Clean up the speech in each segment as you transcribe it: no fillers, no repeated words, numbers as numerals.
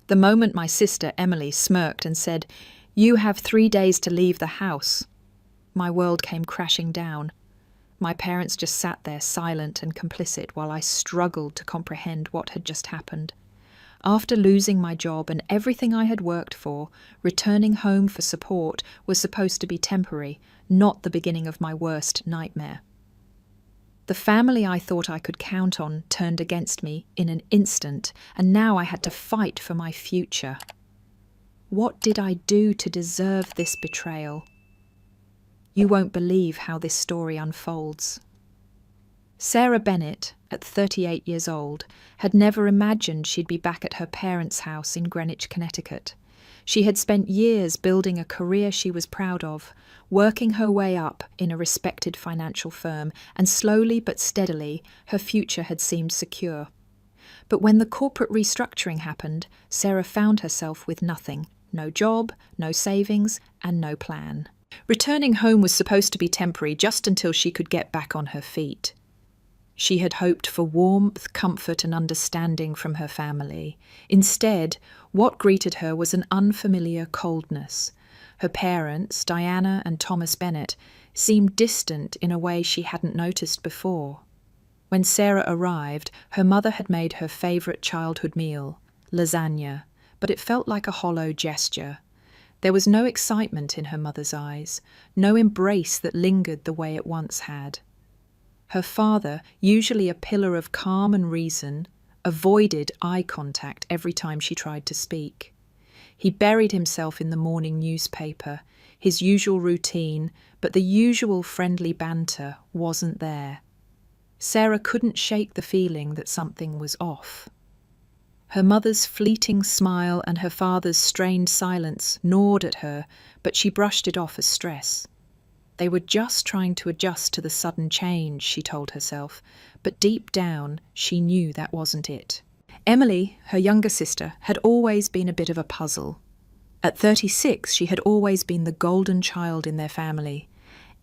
The moment my sister Emily smirked and said, "You have 3 days to leave the house," my world came crashing down. My parents just sat there silent and complicit while I struggled to comprehend what had just happened. After losing my job and everything I had worked for, returning home for support was supposed to be temporary, not the beginning of my worst nightmare. The family I thought I could count on turned against me in an instant, and now I had to fight for my future. What did I do to deserve this betrayal? You won't believe how this story unfolds. Sarah Bennett, at 38 years old, had never imagined she'd be back at her parents' house in Greenwich, Connecticut. She had spent years building a career she was proud of, working her way up in a respected financial firm, and slowly but steadily her future had seemed secure. But when the corporate restructuring happened, Sarah found herself with nothing. No job, no savings, and no plan. Returning home was supposed to be temporary just until she could get back on her feet. She had hoped for warmth, comfort, and understanding from her family. Instead, what greeted her was an unfamiliar coldness. Her parents, Diana and Thomas Bennett, seemed distant in a way she hadn't noticed before. When Sarah arrived, her mother had made her favourite childhood meal, lasagna, but it felt like a hollow gesture. There was no excitement in her mother's eyes, no embrace that lingered the way it once had. Her father, usually a pillar of calm and reason, avoided eye contact every time she tried to speak. He buried himself in the morning newspaper, his usual routine, but the usual friendly banter wasn't there. Sarah couldn't shake the feeling that something was off. Her mother's fleeting smile and her father's strained silence gnawed at her, but she brushed it off as stress. They were just trying to adjust to the sudden change, she told herself, but deep down she knew that wasn't it. Emily, her younger sister, had always been a bit of a puzzle. At 36, she had always been the golden child in their family,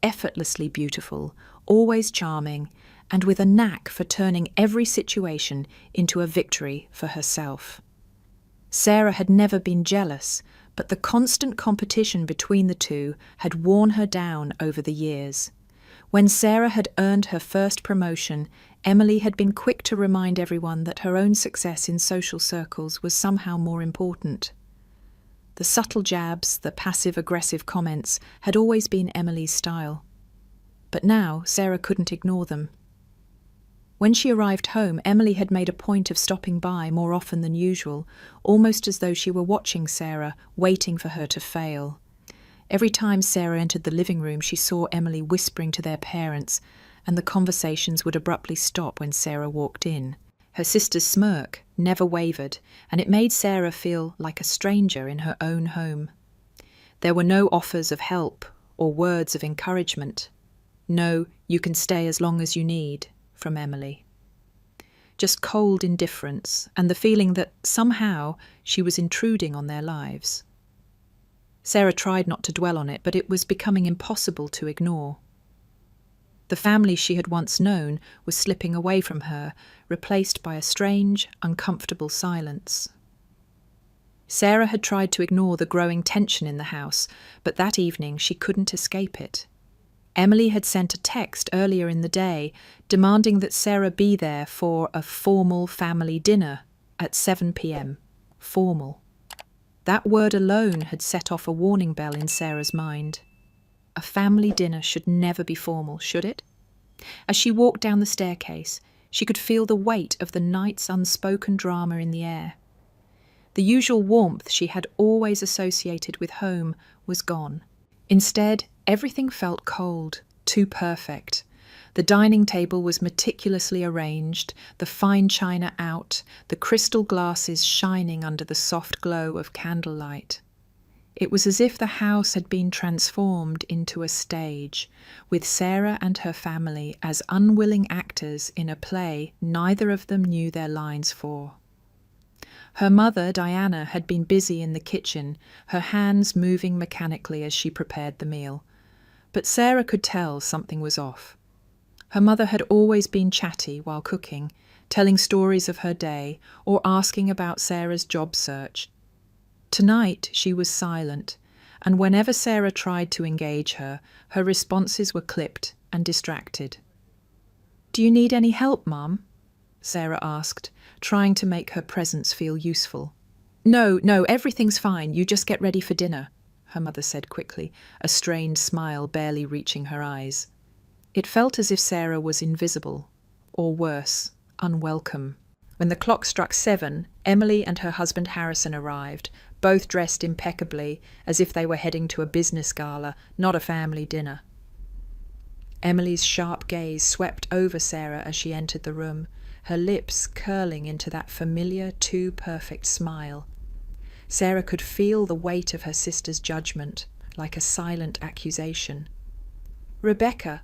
effortlessly beautiful, always charming, and with a knack for turning every situation into a victory for herself. Sarah had never been jealous, but the constant competition between the two had worn her down over the years. When Sarah had earned her first promotion, Emily had been quick to remind everyone that her own success in social circles was somehow more important. The subtle jabs, the passive-aggressive comments had always been Emily's style. But now Sarah couldn't ignore them. When she arrived home, Emily had made a point of stopping by more often than usual, almost as though she were watching Sarah, waiting for her to fail. Every time Sarah entered the living room, she saw Emily whispering to their parents, and the conversations would abruptly stop when Sarah walked in. Her sister's smirk never wavered, and it made Sarah feel like a stranger in her own home. There were no offers of help or words of encouragement. No, you can stay as long as you need, from Emily. Just cold indifference and the feeling that somehow she was intruding on their lives. Sarah tried not to dwell on it, but it was becoming impossible to ignore. The family she had once known was slipping away from her, replaced by a strange, uncomfortable silence. Sarah had tried to ignore the growing tension in the house, but that evening she couldn't escape it. Emily had sent a text earlier in the day demanding that Sarah be there for a formal family dinner at 7 p.m. Formal. That word alone had set off a warning bell in Sarah's mind. A family dinner should never be formal, should it? As she walked down the staircase, she could feel the weight of the night's unspoken drama in the air. The usual warmth she had always associated with home was gone. Instead, everything felt cold, too perfect. The dining table was meticulously arranged, the fine china out, the crystal glasses shining under the soft glow of candlelight. It was as if the house had been transformed into a stage, with Sarah and her family as unwilling actors in a play neither of them knew their lines for. Her mother, Diana, had been busy in the kitchen, her hands moving mechanically as she prepared the meal. But Sarah could tell something was off. Her mother had always been chatty while cooking, telling stories of her day or asking about Sarah's job search, Tonight she was silent, and whenever Sarah tried to engage her, her responses were clipped and distracted. "Do you need any help, Mum?" Sarah asked, trying to make her presence feel useful. No, everything's fine. You just get ready for dinner," her mother said quickly, a strained smile barely reaching her eyes. It felt as if Sarah was invisible, or worse, unwelcome. When the clock struck 7, Emily and her husband Harrison arrived, both dressed impeccably, as if they were heading to a business gala, not a family dinner. Emily's sharp gaze swept over Sarah as she entered the room, her lips curling into that familiar, too-perfect smile. Sarah could feel the weight of her sister's judgment, like a silent accusation. "Rebecca,"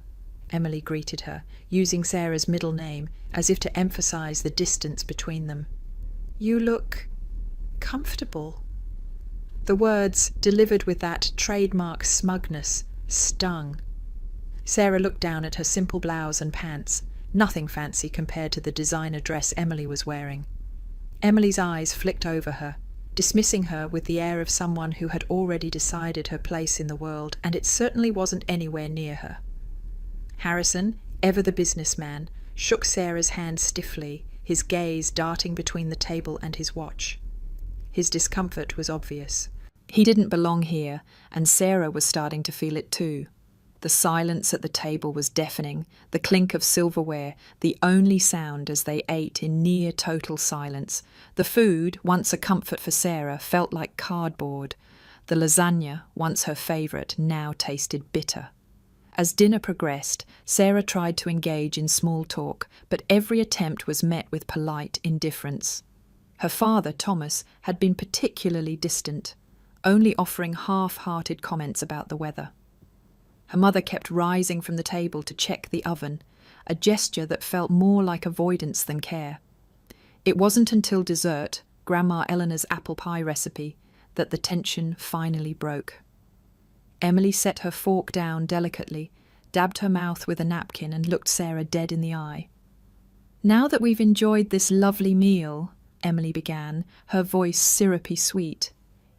Emily greeted her, using Sarah's middle name, as if to emphasize the distance between them. "You look comfortable." The words, delivered with that trademark smugness, stung. Sarah looked down at her simple blouse and pants, nothing fancy compared to the designer dress Emily was wearing. Emily's eyes flicked over her, dismissing her with the air of someone who had already decided her place in the world, and it certainly wasn't anywhere near her. Harrison, ever the businessman, shook Sarah's hand stiffly, his gaze darting between the table and his watch. His discomfort was obvious. He didn't belong here, and Sarah was starting to feel it too. The silence at the table was deafening, the clink of silverware, the only sound as they ate in near total silence. The food, once a comfort for Sarah, felt like cardboard. The lasagna, once her favourite, now tasted bitter. As dinner progressed, Sarah tried to engage in small talk, but every attempt was met with polite indifference. Her father, Thomas, had been particularly distant, only offering half-hearted comments about the weather. Her mother kept rising from the table to check the oven, a gesture that felt more like avoidance than care. It wasn't until dessert, Grandma Eleanor's apple pie recipe, that the tension finally broke. Emily set her fork down delicately, dabbed her mouth with a napkin and looked Sarah dead in the eye. "Now that we've enjoyed this lovely meal," Emily began, her voice syrupy sweet,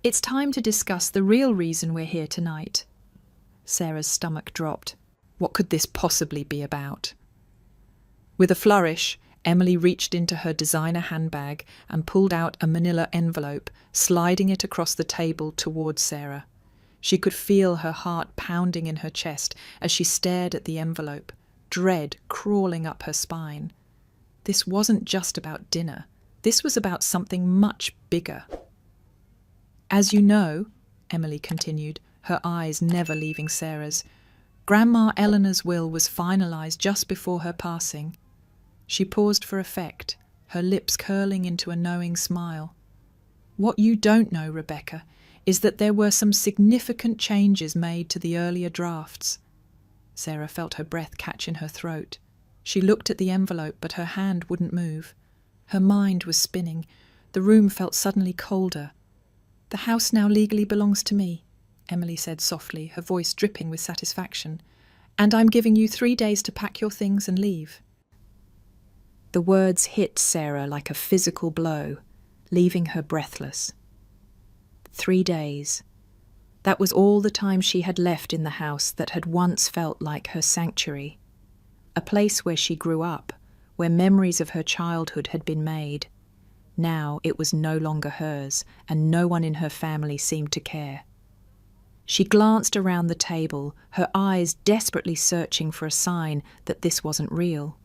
"it's time to discuss the real reason we're here tonight." Sarah's stomach dropped. What could this possibly be about? With a flourish, Emily reached into her designer handbag and pulled out a manila envelope, sliding it across the table towards Sarah. She could feel her heart pounding in her chest as she stared at the envelope, dread crawling up her spine. This wasn't just about dinner. This was about something much bigger. "As you know," Emily continued, her eyes never leaving Sarah's, "Grandma Eleanor's will was finalized just before her passing." She paused for effect, her lips curling into a knowing smile. "What you don't know, Rebecca, is that there were some significant changes made to the earlier drafts." Sarah felt her breath catch in her throat. She looked at the envelope, but her hand wouldn't move. Her mind was spinning. The room felt suddenly colder. "The house now legally belongs to me," Emily said softly, her voice dripping with satisfaction. "And I'm giving you 3 days to pack your things and leave." The words hit Sarah like a physical blow, leaving her breathless. 3 days. That was all the time she had left in the house that had once felt like her sanctuary. A place where she grew up, where memories of her childhood had been made. Now it was no longer hers, and no one in her family seemed to care. She glanced around the table, her eyes desperately searching for a sign that this wasn't real.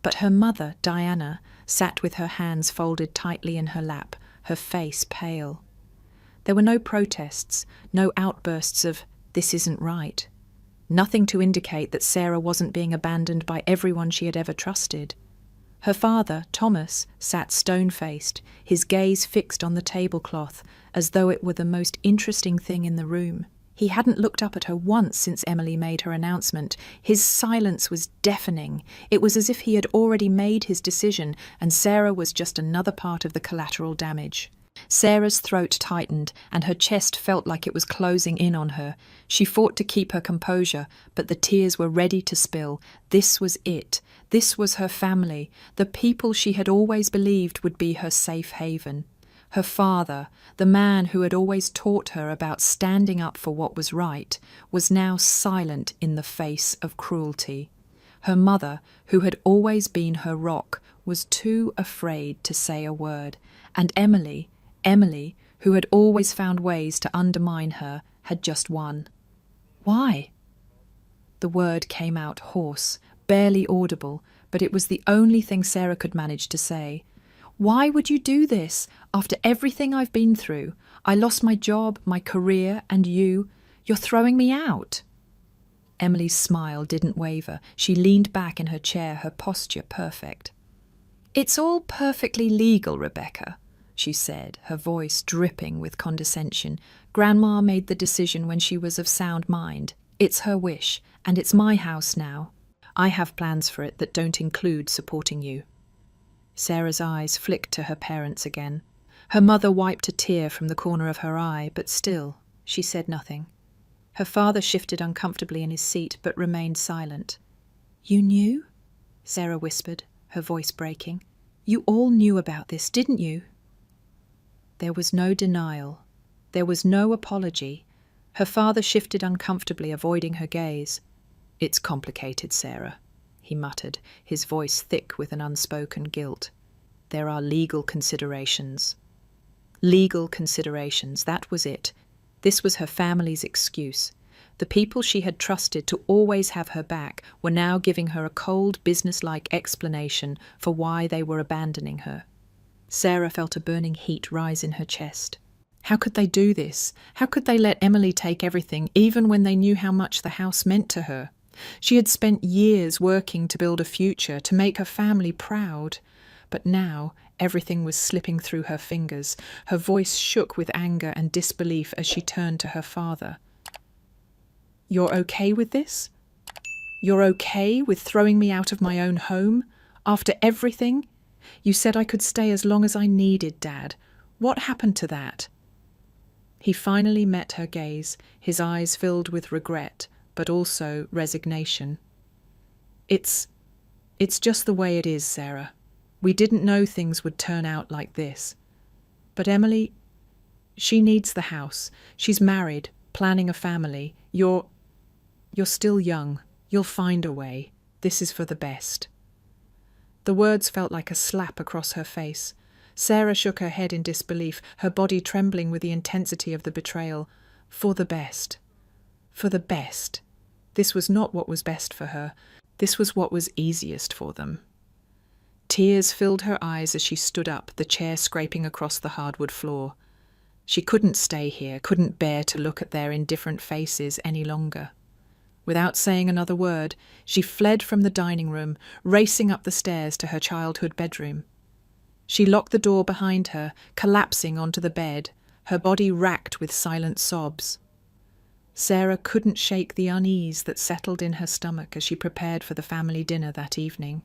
But her mother, Diana, sat with her hands folded tightly in her lap, her face pale. There were no protests, no outbursts of, "This isn't right." Nothing to indicate that Sarah wasn't being abandoned by everyone she had ever trusted. Her father, Thomas, sat stone-faced, his gaze fixed on the tablecloth, as though it were the most interesting thing in the room. He hadn't looked up at her once since Emily made her announcement. His silence was deafening. It was as if he had already made his decision, and Sarah was just another part of the collateral damage. Sarah's throat tightened, and her chest felt like it was closing in on her. She fought to keep her composure, but the tears were ready to spill. This was it. This was her family, the people she had always believed would be her safe haven. Her father, the man who had always taught her about standing up for what was right, was now silent in the face of cruelty. Her mother, who had always been her rock, was too afraid to say a word, and Emily, who had always found ways to undermine her, had just won. Why? The word came out hoarse, barely audible, but it was the only thing Sarah could manage to say. Why would you do this? After everything I've been through, I lost my job, my career, and you're throwing me out. Emily's smile didn't waver. She leaned back in her chair, her posture perfect. It's all perfectly legal, Rebecca, she said, her voice dripping with condescension. Grandma made the decision when she was of sound mind. It's her wish, and it's my house now. I have plans for it that don't include supporting you. Sarah's eyes flicked to her parents again. Her mother wiped a tear from the corner of her eye, but still, she said nothing. Her father shifted uncomfortably in his seat, but remained silent. You knew? Sarah whispered, her voice breaking. You all knew about this, didn't you? There was no denial. There was no apology. Her father shifted uncomfortably, avoiding her gaze. It's complicated, Sarah, he muttered, his voice thick with an unspoken guilt. There are legal considerations. Legal considerations, that was it. This was her family's excuse. The people she had trusted to always have her back were now giving her a cold, businesslike explanation for why they were abandoning her. Sarah felt a burning heat rise in her chest. How could they do this? How could they let Emily take everything, even when they knew how much the house meant to her? She had spent years working to build a future, to make her family proud. But now everything was slipping through her fingers. Her voice shook with anger and disbelief as she turned to her father. You're okay with this? You're okay with throwing me out of my own home? After everything? You said I could stay as long as I needed, Dad. What happened to that? He finally met her gaze, his eyes filled with regret, but also resignation. It's just the way it is, Sarah. We didn't know things would turn out like this. But Emily, she needs the house. She's married, planning a family. You're still young. You'll find a way. This is for the best. The words felt like a slap across her face. Sarah shook her head in disbelief, her body trembling with the intensity of the betrayal. For the best. For the best. This was not what was best for her. This was what was easiest for them. Tears filled her eyes as she stood up, the chair scraping across the hardwood floor. She couldn't stay here, couldn't bear to look at their indifferent faces any longer. Without saying another word, she fled from the dining room, racing up the stairs to her childhood bedroom. She locked the door behind her, collapsing onto the bed, her body racked with silent sobs. Sarah couldn't shake the unease that settled in her stomach as she prepared for the family dinner that evening.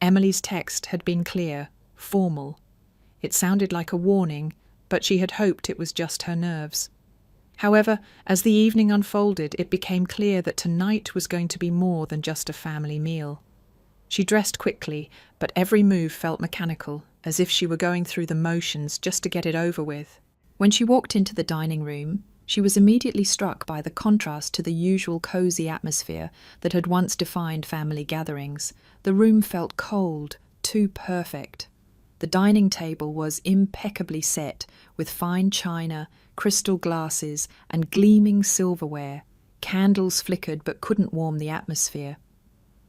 Emily's text had been clear, formal. It sounded like a warning, but she had hoped it was just her nerves. However, as the evening unfolded, it became clear that tonight was going to be more than just a family meal. She dressed quickly, but every move felt mechanical, as if she were going through the motions just to get it over with. When she walked into the dining room, she was immediately struck by the contrast to the usual cosy atmosphere that had once defined family gatherings. The room felt cold, too perfect. The dining table was impeccably set, with fine china, crystal glasses, and gleaming silverware. Candles flickered but couldn't warm the atmosphere.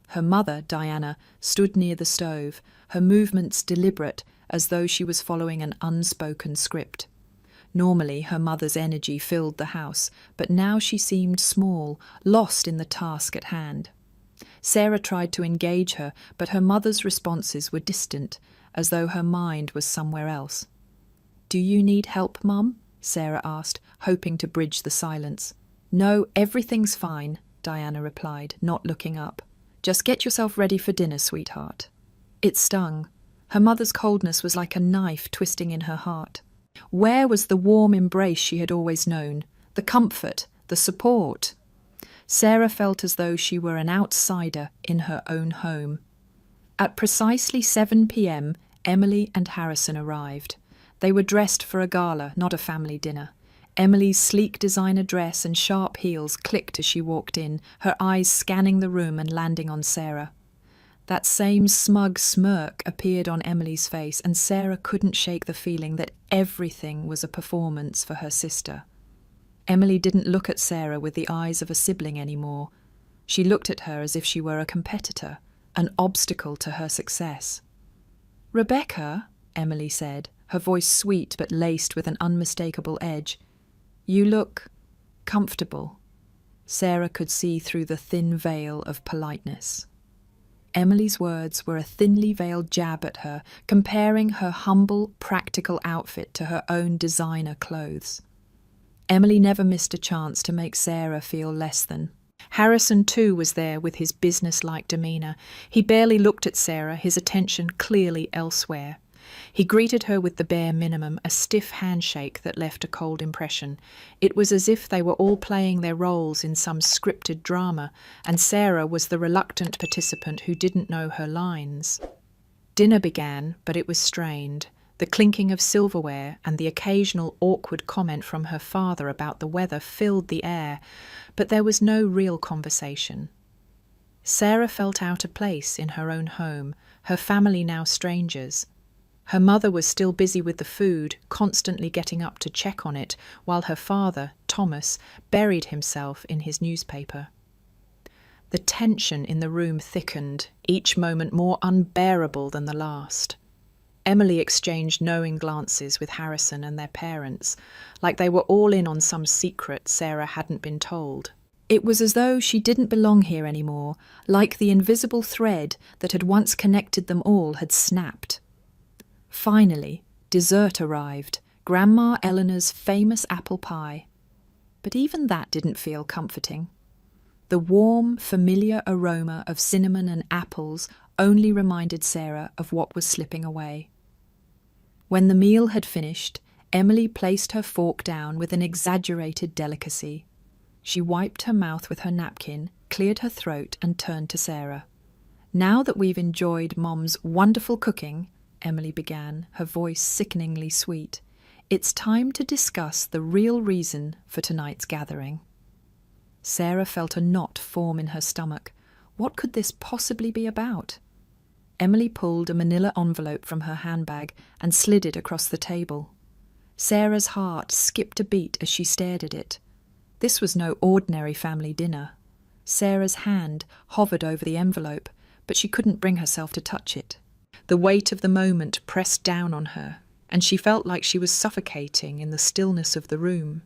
Her mother, Diana, stood near the stove, her movements deliberate, as though she was following an unspoken script. Normally, her mother's energy filled the house, but now she seemed small, lost in the task at hand. Sarah tried to engage her, but her mother's responses were distant, as though her mind was somewhere else. "Do you need help, Mum?" Sarah asked, hoping to bridge the silence. "No, everything's fine," Diana replied, not looking up. "Just get yourself ready for dinner, sweetheart." It stung. Her mother's coldness was like a knife twisting in her heart. Where was the warm embrace she had always known? The comfort, the support? Sarah felt as though she were an outsider in her own home. At precisely 7 p.m, Emily and Harrison arrived. They were dressed for a gala, not a family dinner. Emily's sleek designer dress and sharp heels clicked as she walked in, her eyes scanning the room and landing on Sarah. That same smug smirk appeared on Emily's face, and Sarah couldn't shake the feeling that everything was a performance for her sister. Emily didn't look at Sarah with the eyes of a sibling anymore. She looked at her as if she were a competitor, an obstacle to her success. "Rebecca," Emily said, her voice sweet but laced with an unmistakable edge, "you look comfortable." Sarah could see through the thin veil of politeness. Emily's words were a thinly veiled jab at her, comparing her humble, practical outfit to her own designer clothes. Emily never missed a chance to make Sarah feel less than. Harrison, too, was there with his business-like demeanour. He barely looked at Sarah, his attention clearly elsewhere. He greeted her with the bare minimum, a stiff handshake that left a cold impression. It was as if they were all playing their roles in some scripted drama, and Sarah was the reluctant participant who didn't know her lines. Dinner began, but it was strained. The clinking of silverware and the occasional awkward comment from her father about the weather filled the air, but there was no real conversation. Sarah felt out of place in her own home, her family now strangers. Her mother was still busy with the food, constantly getting up to check on it, while her father, Thomas, buried himself in his newspaper. The tension in the room thickened, each moment more unbearable than the last. Emily exchanged knowing glances with Harrison and their parents, like they were all in on some secret Sarah hadn't been told. It was as though she didn't belong here anymore, like the invisible thread that had once connected them all had snapped. Finally, dessert arrived, Grandma Eleanor's famous apple pie. But even that didn't feel comforting. The warm, familiar aroma of cinnamon and apples only reminded Sarah of what was slipping away. When the meal had finished, Emily placed her fork down with an exaggerated delicacy. She wiped her mouth with her napkin, cleared her throat, and turned to Sarah. "Now that we've enjoyed Mom's wonderful cooking," Emily began, her voice sickeningly sweet, "it's time to discuss the real reason for tonight's gathering." Sarah felt a knot form in her stomach. What could this possibly be about? Emily pulled a manila envelope from her handbag and slid it across the table. Sarah's heart skipped a beat as she stared at it. This was no ordinary family dinner. Sarah's hand hovered over the envelope, but she couldn't bring herself to touch it. The weight of the moment pressed down on her, and she felt like she was suffocating in the stillness of the room.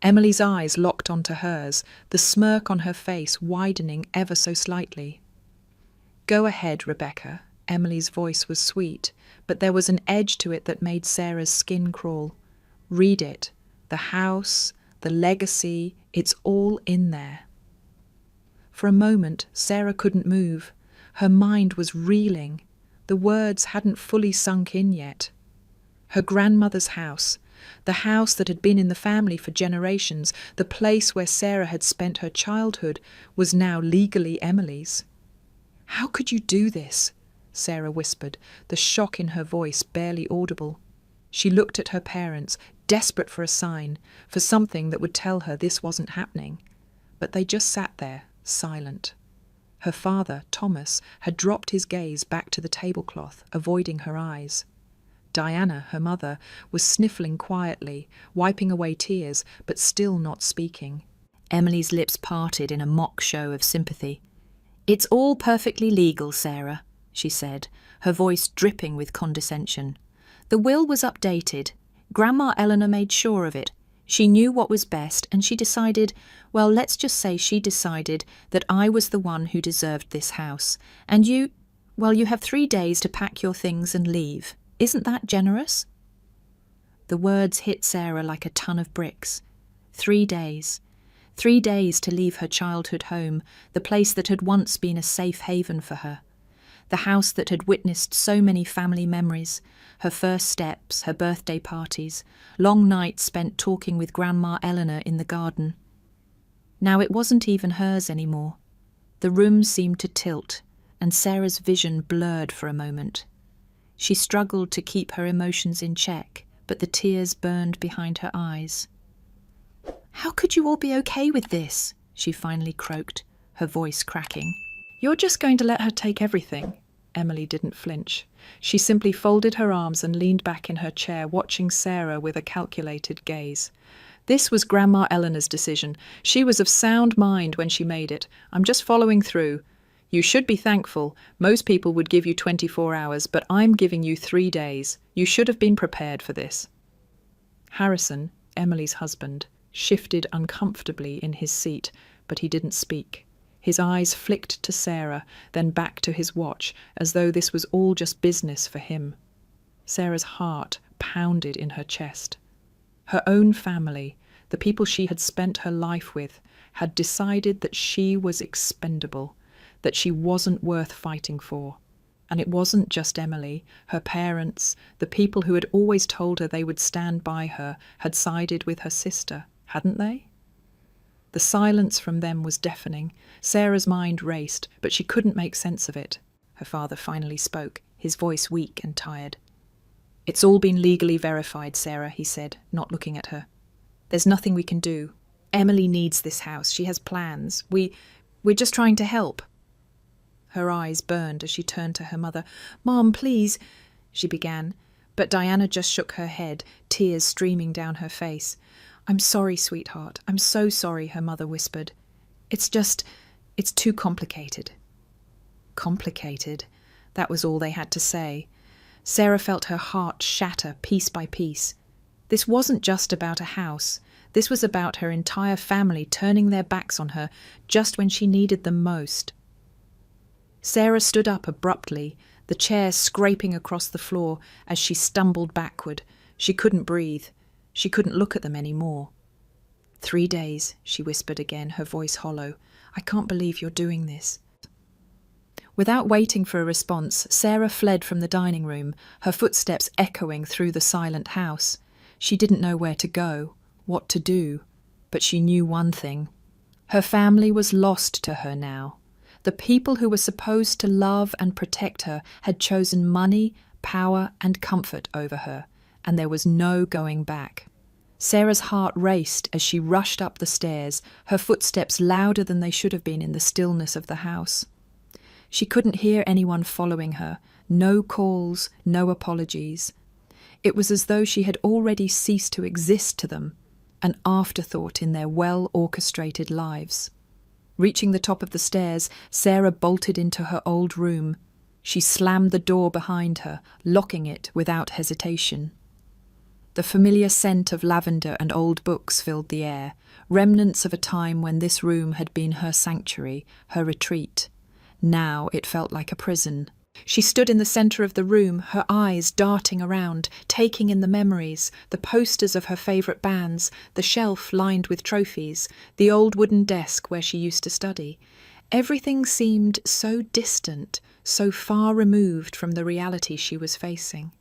Emily's eyes locked onto hers, the smirk on her face widening ever so slightly. "Go ahead, Rebecca." Emily's voice was sweet, but there was an edge to it that made Sarah's skin crawl. "Read it. The house, the legacy, it's all in there." For a moment, Sarah couldn't move. Her mind was reeling. The words hadn't fully sunk in yet. Her grandmother's house, the house that had been in the family for generations, the place where Sarah had spent her childhood, was now legally Emily's. "How could you do this?" Sarah whispered, the shock in her voice barely audible. She looked at her parents, desperate for a sign, for something that would tell her this wasn't happening. But they just sat there, silent. Her father, Thomas, had dropped his gaze back to the tablecloth, avoiding her eyes. Diana, her mother, was sniffling quietly, wiping away tears, but still not speaking. Emily's lips parted in a mock show of sympathy. "It's all perfectly legal, Sarah," she said, her voice dripping with condescension. "The will was updated. Grandma Eleanor made sure of it. She knew what was best, and she decided, well, let's just say she decided that I was the one who deserved this house. And you have 3 days to pack your things and leave. Isn't that generous?" The words hit Sarah like a ton of bricks. 3 days. 3 days to leave her childhood home, the place that had once been a safe haven for her. The house that had witnessed so many family memories, her first steps, her birthday parties, long nights spent talking with Grandma Eleanor in the garden. Now it wasn't even hers anymore. The room seemed to tilt, and Sarah's vision blurred for a moment. She struggled to keep her emotions in check. but the tears burned behind her eyes. "How could you all be okay with this?" she finally croaked, her voice cracking. "You're just going to let her take everything?" Emily didn't flinch. She simply folded her arms and leaned back in her chair, watching Sarah with a calculated gaze. This was Grandma Eleanor's decision. She was of sound mind when she made it. "I'm just following through. You should be thankful. Most people would give you 24 hours, but I'm giving you 3 days. You should have been prepared for this." Harrison, Emily's husband, shifted uncomfortably in his seat, but he didn't speak. His eyes flicked to Sarah, then back to his watch, as though this was all just business for him. Sarah's heart pounded in her chest. Her own family, the people she had spent her life with, had decided that she was expendable, that she wasn't worth fighting for. And it wasn't just Emily. Her parents, the people who had always told her they would stand by her, had sided with her sister, hadn't they? The silence from them was deafening. Sarah's mind raced, but she couldn't make sense of it. Her father finally spoke, his voice weak and tired. "It's all been legally verified, Sarah," he said, not looking at her. "There's nothing we can do. Emily needs this house. She has plans. We're just trying to help." Her eyes burned as she turned to her mother. "Mom, please," she began, but Diana just shook her head, tears streaming down her face. "I'm sorry, sweetheart. I'm so sorry," her mother whispered. It's too complicated." Complicated? That was all they had to say. Sarah felt her heart shatter piece by piece. This wasn't just about a house. This was about her entire family turning their backs on her just when she needed them most. Sarah stood up abruptly, the chair scraping across the floor as she stumbled backward. She couldn't breathe. She couldn't look at them any more. 3 days, she whispered again, her voice hollow. "I can't believe you're doing this." Without waiting for a response, Sarah fled from the dining room, her footsteps echoing through the silent house. She didn't know where to go, what to do, but she knew one thing. Her family was lost to her now. The people who were supposed to love and protect her had chosen money, power, and comfort over her, and there was no going back. Sarah's heart raced as she rushed up the stairs, her footsteps louder than they should have been in the stillness of the house. She couldn't hear anyone following her, no calls, no apologies. It was as though she had already ceased to exist to them, an afterthought in their well-orchestrated lives. Reaching the top of the stairs, Sarah bolted into her old room. She slammed the door behind her, locking it without hesitation. The familiar scent of lavender and old books filled the air, remnants of a time when this room had been her sanctuary, her retreat. Now it felt like a prison. She stood in the centre of the room, her eyes darting around, taking in the memories, the posters of her favourite bands, the shelf lined with trophies, the old wooden desk where she used to study. Everything seemed so distant, so far removed from the reality she was facing.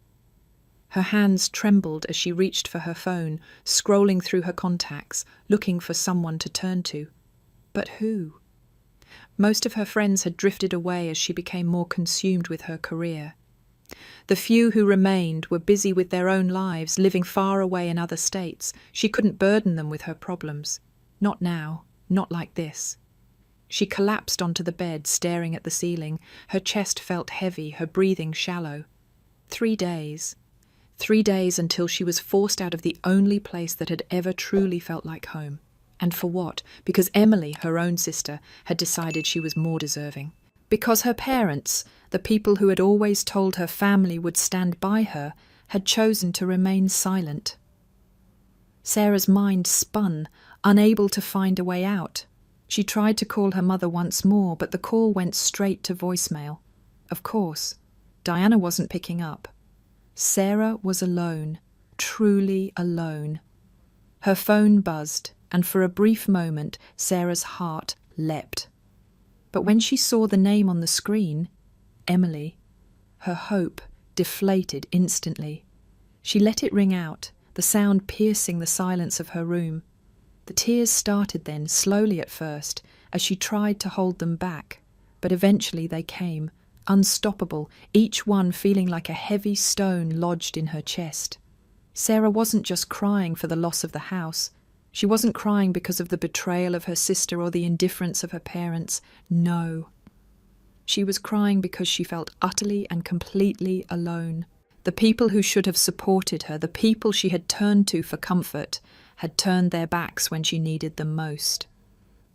Her hands trembled as she reached for her phone, scrolling through her contacts, looking for someone to turn to. But who? Most of her friends had drifted away as she became more consumed with her career. The few who remained were busy with their own lives, living far away in other states. She couldn't burden them with her problems. Not now, not like this. She collapsed onto the bed, staring at the ceiling. Her chest felt heavy, her breathing shallow. 3 days. 3 days until she was forced out of the only place that had ever truly felt like home. And for what? Because Emily, her own sister, had decided she was more deserving. Because her parents, the people who had always told her family would stand by her, had chosen to remain silent. Sarah's mind spun, unable to find a way out. She tried to call her mother once more, but the call went straight to voicemail. Of course, Diana wasn't picking up. Sarah was alone, truly alone. Her phone buzzed, and for a brief moment Sarah's heart leapt. But when she saw the name on the screen, Emily, her hope deflated instantly. She let it ring out, the sound piercing the silence of her room. The tears started then, slowly at first, as she tried to hold them back, but eventually they came, unstoppable, each one feeling like a heavy stone lodged in her chest. Sarah wasn't just crying for the loss of the house. She wasn't crying because of the betrayal of her sister or the indifference of her parents. No. She was crying because she felt utterly and completely alone. The people who should have supported her, the people she had turned to for comfort, had turned their backs when she needed them most.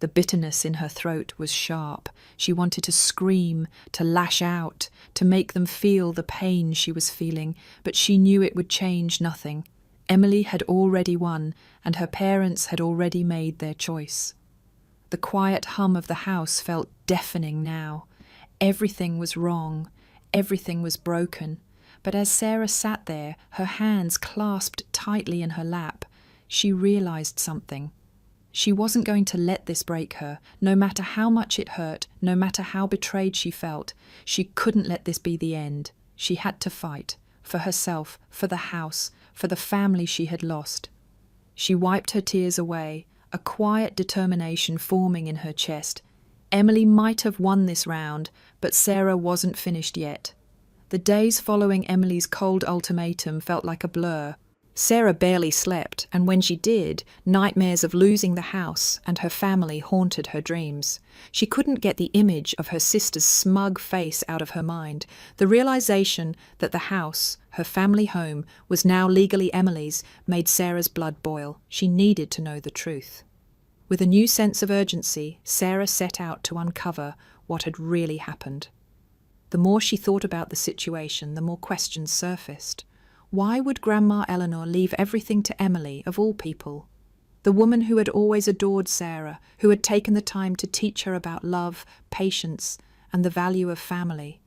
The bitterness in her throat was sharp. She wanted to scream, to lash out, to make them feel the pain she was feeling, but she knew it would change nothing. Emily had already won, and her parents had already made their choice. The quiet hum of the house felt deafening now. Everything was wrong. Everything was broken. But as Sarah sat there, her hands clasped tightly in her lap, she realized something. She wasn't going to let this break her, no matter how much it hurt, no matter how betrayed she felt. She couldn't let this be the end. She had to fight, for herself, for the house, for the family she had lost. She wiped her tears away, a quiet determination forming in her chest. Emily might have won this round, but Sarah wasn't finished yet. The days following Emily's cold ultimatum felt like a blur. Sarah barely slept, and when she did, nightmares of losing the house and her family haunted her dreams. She couldn't get the image of her sister's smug face out of her mind. The realization that the house, her family home, was now legally Emily's made Sarah's blood boil. She needed to know the truth. With a new sense of urgency, Sarah set out to uncover what had really happened. The more she thought about the situation, the more questions surfaced. Why would Grandma Eleanor leave everything to Emily, of all people? The woman who had always adored Sarah, who had taken the time to teach her about love, patience, and the value of family.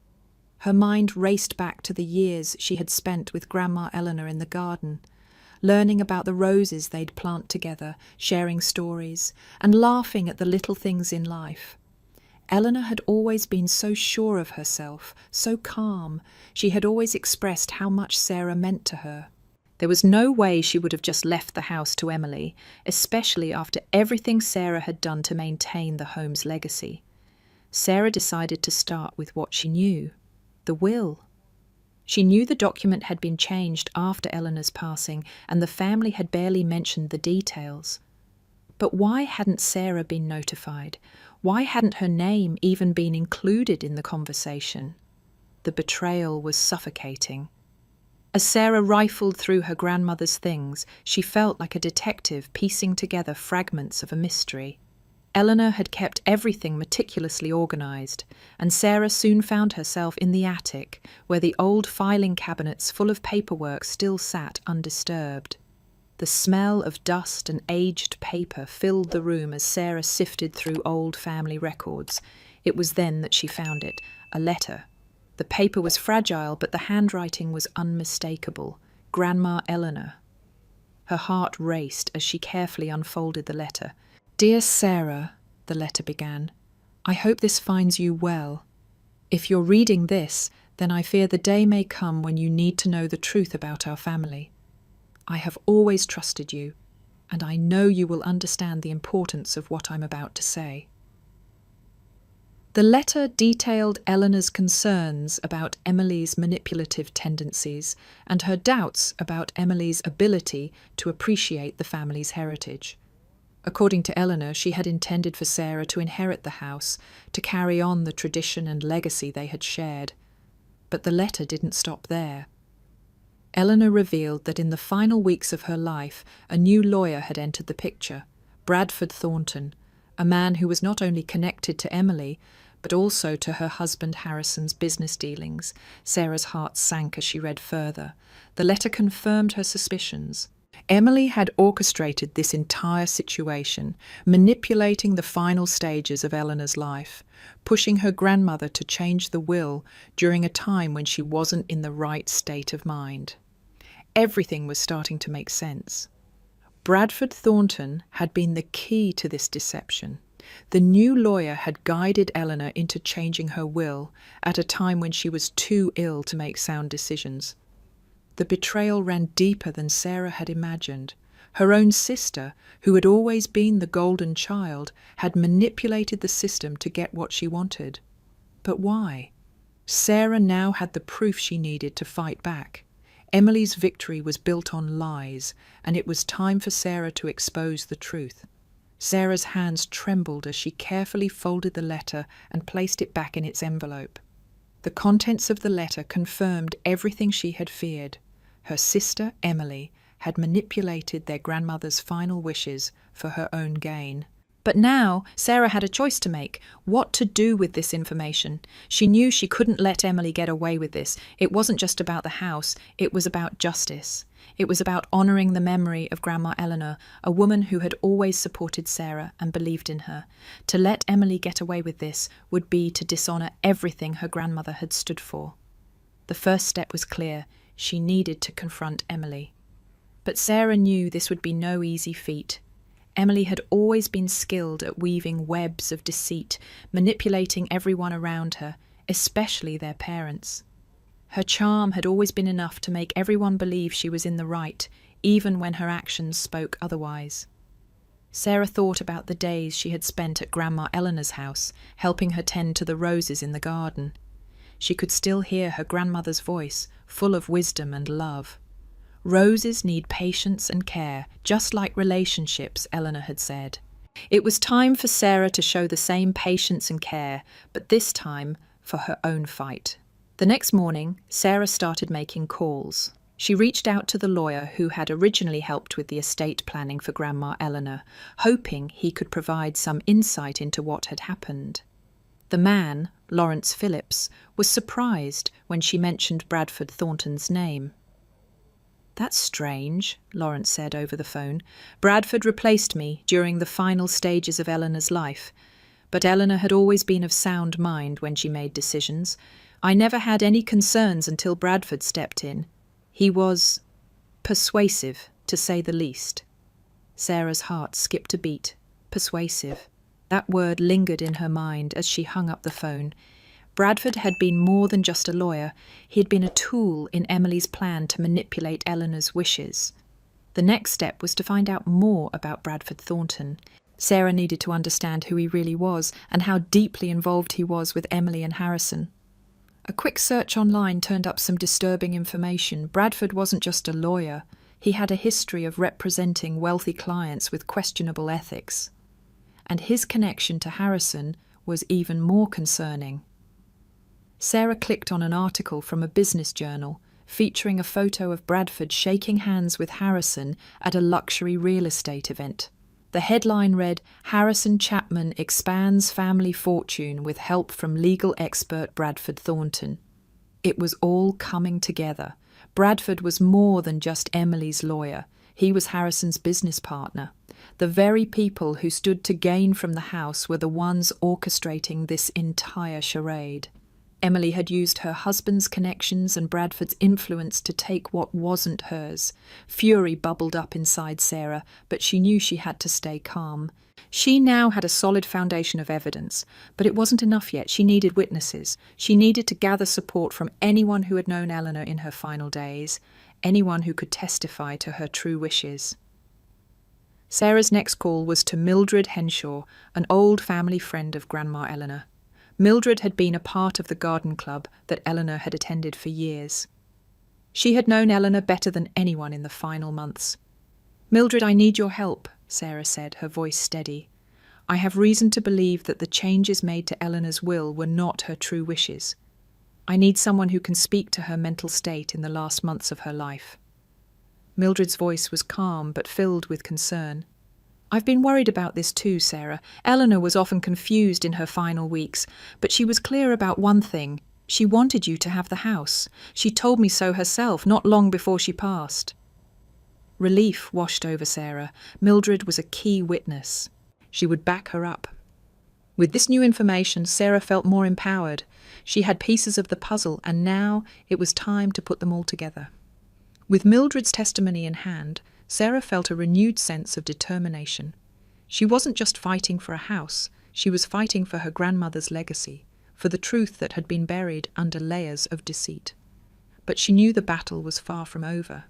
Her mind raced back to the years she had spent with Grandma Eleanor in the garden, learning about the roses they'd plant together, sharing stories, and laughing at the little things in life. Eleanor had always been so sure of herself, so calm. She had always expressed how much Sarah meant to her. There was no way she would have just left the house to Emily, especially after everything Sarah had done to maintain the home's legacy. Sarah decided to start with what she knew, the will. She knew the document had been changed after Eleanor's passing, and the family had barely mentioned the details. But why hadn't Sarah been notified? Why hadn't her name even been included in the conversation? The betrayal was suffocating. As Sarah rifled through her grandmother's things, she felt like a detective piecing together fragments of a mystery. Eleanor had kept everything meticulously organized, and Sarah soon found herself in the attic, where the old filing cabinets full of paperwork still sat undisturbed. The smell of dust and aged paper filled the room as Sarah sifted through old family records. It was then that she found it, a letter. The paper was fragile, but the handwriting was unmistakable. Grandma Eleanor. Her heart raced as she carefully unfolded the letter. "Dear Sarah," the letter began, "I hope this finds you well. If you're reading this, then I fear the day may come when you need to know the truth about our family. I have always trusted you, and I know you will understand the importance of what I'm about to say." The letter detailed Eleanor's concerns about Emily's manipulative tendencies and her doubts about Emily's ability to appreciate the family's heritage. According to Eleanor, she had intended for Sarah to inherit the house, to carry on the tradition and legacy they had shared. But the letter didn't stop there. Eleanor revealed that in the final weeks of her life, a new lawyer had entered the picture, Bradford Thornton, a man who was not only connected to Emily, but also to her husband Harrison's business dealings. Sarah's heart sank as she read further. The letter confirmed her suspicions. Emily had orchestrated this entire situation, manipulating the final stages of Eleanor's life, pushing her grandmother to change the will during a time when she wasn't in the right state of mind. Everything was starting to make sense. Bradford Thornton had been the key to this deception. The new lawyer had guided Eleanor into changing her will at a time when she was too ill to make sound decisions. The betrayal ran deeper than Sarah had imagined. Her own sister, who had always been the golden child, had manipulated the system to get what she wanted. But why? Sarah now had the proof she needed to fight back. Emily's victory was built on lies, and it was time for Sarah to expose the truth. Sarah's hands trembled as she carefully folded the letter and placed it back in its envelope. The contents of the letter confirmed everything she had feared. Her sister, Emily, had manipulated their grandmother's final wishes for her own gain. But now Sarah had a choice to make, what to do with this information. She knew she couldn't let Emily get away with this. It wasn't just about the house, it was about justice. It was about honouring the memory of Grandma Eleanor, a woman who had always supported Sarah and believed in her. To let Emily get away with this would be to dishonour everything her grandmother had stood for. The first step was clear. She needed to confront Emily. But Sarah knew this would be no easy feat. Emily had always been skilled at weaving webs of deceit, manipulating everyone around her, especially their parents. Her charm had always been enough to make everyone believe she was in the right, even when her actions spoke otherwise. Sarah thought about the days she had spent at Grandma Eleanor's house, helping her tend to the roses in the garden. She could still hear her grandmother's voice, full of wisdom and love. Roses need patience and care, just like relationships, Eleanor had said. It was time for Sarah to show the same patience and care, but this time for her own fight. The next morning, Sarah started making calls. She reached out to the lawyer who had originally helped with the estate planning for Grandma Eleanor, hoping he could provide some insight into what had happened. The man, Lawrence Phillips, was surprised when she mentioned Bradford Thornton's name. "That's strange," Lawrence said over the phone. "Bradford replaced me during the final stages of Eleanor's life, but Eleanor had always been of sound mind when she made decisions. I never had any concerns until Bradford stepped in. He was persuasive, to say the least." Sarah's heart skipped a beat. Persuasive. That word lingered in her mind as she hung up the phone. Bradford had been more than just a lawyer. He had been a tool in Emily's plan to manipulate Eleanor's wishes. The next step was to find out more about Bradford Thornton. Sarah needed to understand who he really was and how deeply involved he was with Emily and Harrison. A quick search online turned up some disturbing information. Bradford wasn't just a lawyer. He had a history of representing wealthy clients with questionable ethics. And his connection to Harrison was even more concerning. Sarah clicked on an article from a business journal featuring a photo of Bradford shaking hands with Harrison at a luxury real estate event. The headline read, "Harrison Chapman expands family fortune with help from legal expert Bradford Thornton." It was all coming together. Bradford was more than just Emily's lawyer. He was Harrison's business partner. The very people who stood to gain from the house were the ones orchestrating this entire charade. Emily had used her husband's connections and Bradford's influence to take what wasn't hers. Fury bubbled up inside Sarah, but she knew she had to stay calm. She now had a solid foundation of evidence, but it wasn't enough yet. She needed witnesses. She needed to gather support from anyone who had known Eleanor in her final days, anyone who could testify to her true wishes. Sarah's next call was to Mildred Henshaw, an old family friend of Grandma Eleanor. Mildred had been a part of the garden club that Eleanor had attended for years. She had known Eleanor better than anyone in the final months. "Mildred, I need your help," Sarah said, her voice steady. "I have reason to believe that the changes made to Eleanor's will were not her true wishes. I need someone who can speak to her mental state in the last months of her life." Mildred's voice was calm but filled with concern. "I've been worried about this too, Sarah. Eleanor was often confused in her final weeks, but she was clear about one thing. She wanted you to have the house. She told me so herself, not long before she passed." Relief washed over Sarah. Mildred was a key witness. She would back her up. With this new information, Sarah felt more empowered. She had pieces of the puzzle, and now it was time to put them all together. With Mildred's testimony in hand, Sarah felt a renewed sense of determination. She wasn't just fighting for a house, she was fighting for her grandmother's legacy, for the truth that had been buried under layers of deceit. But she knew the battle was far from over.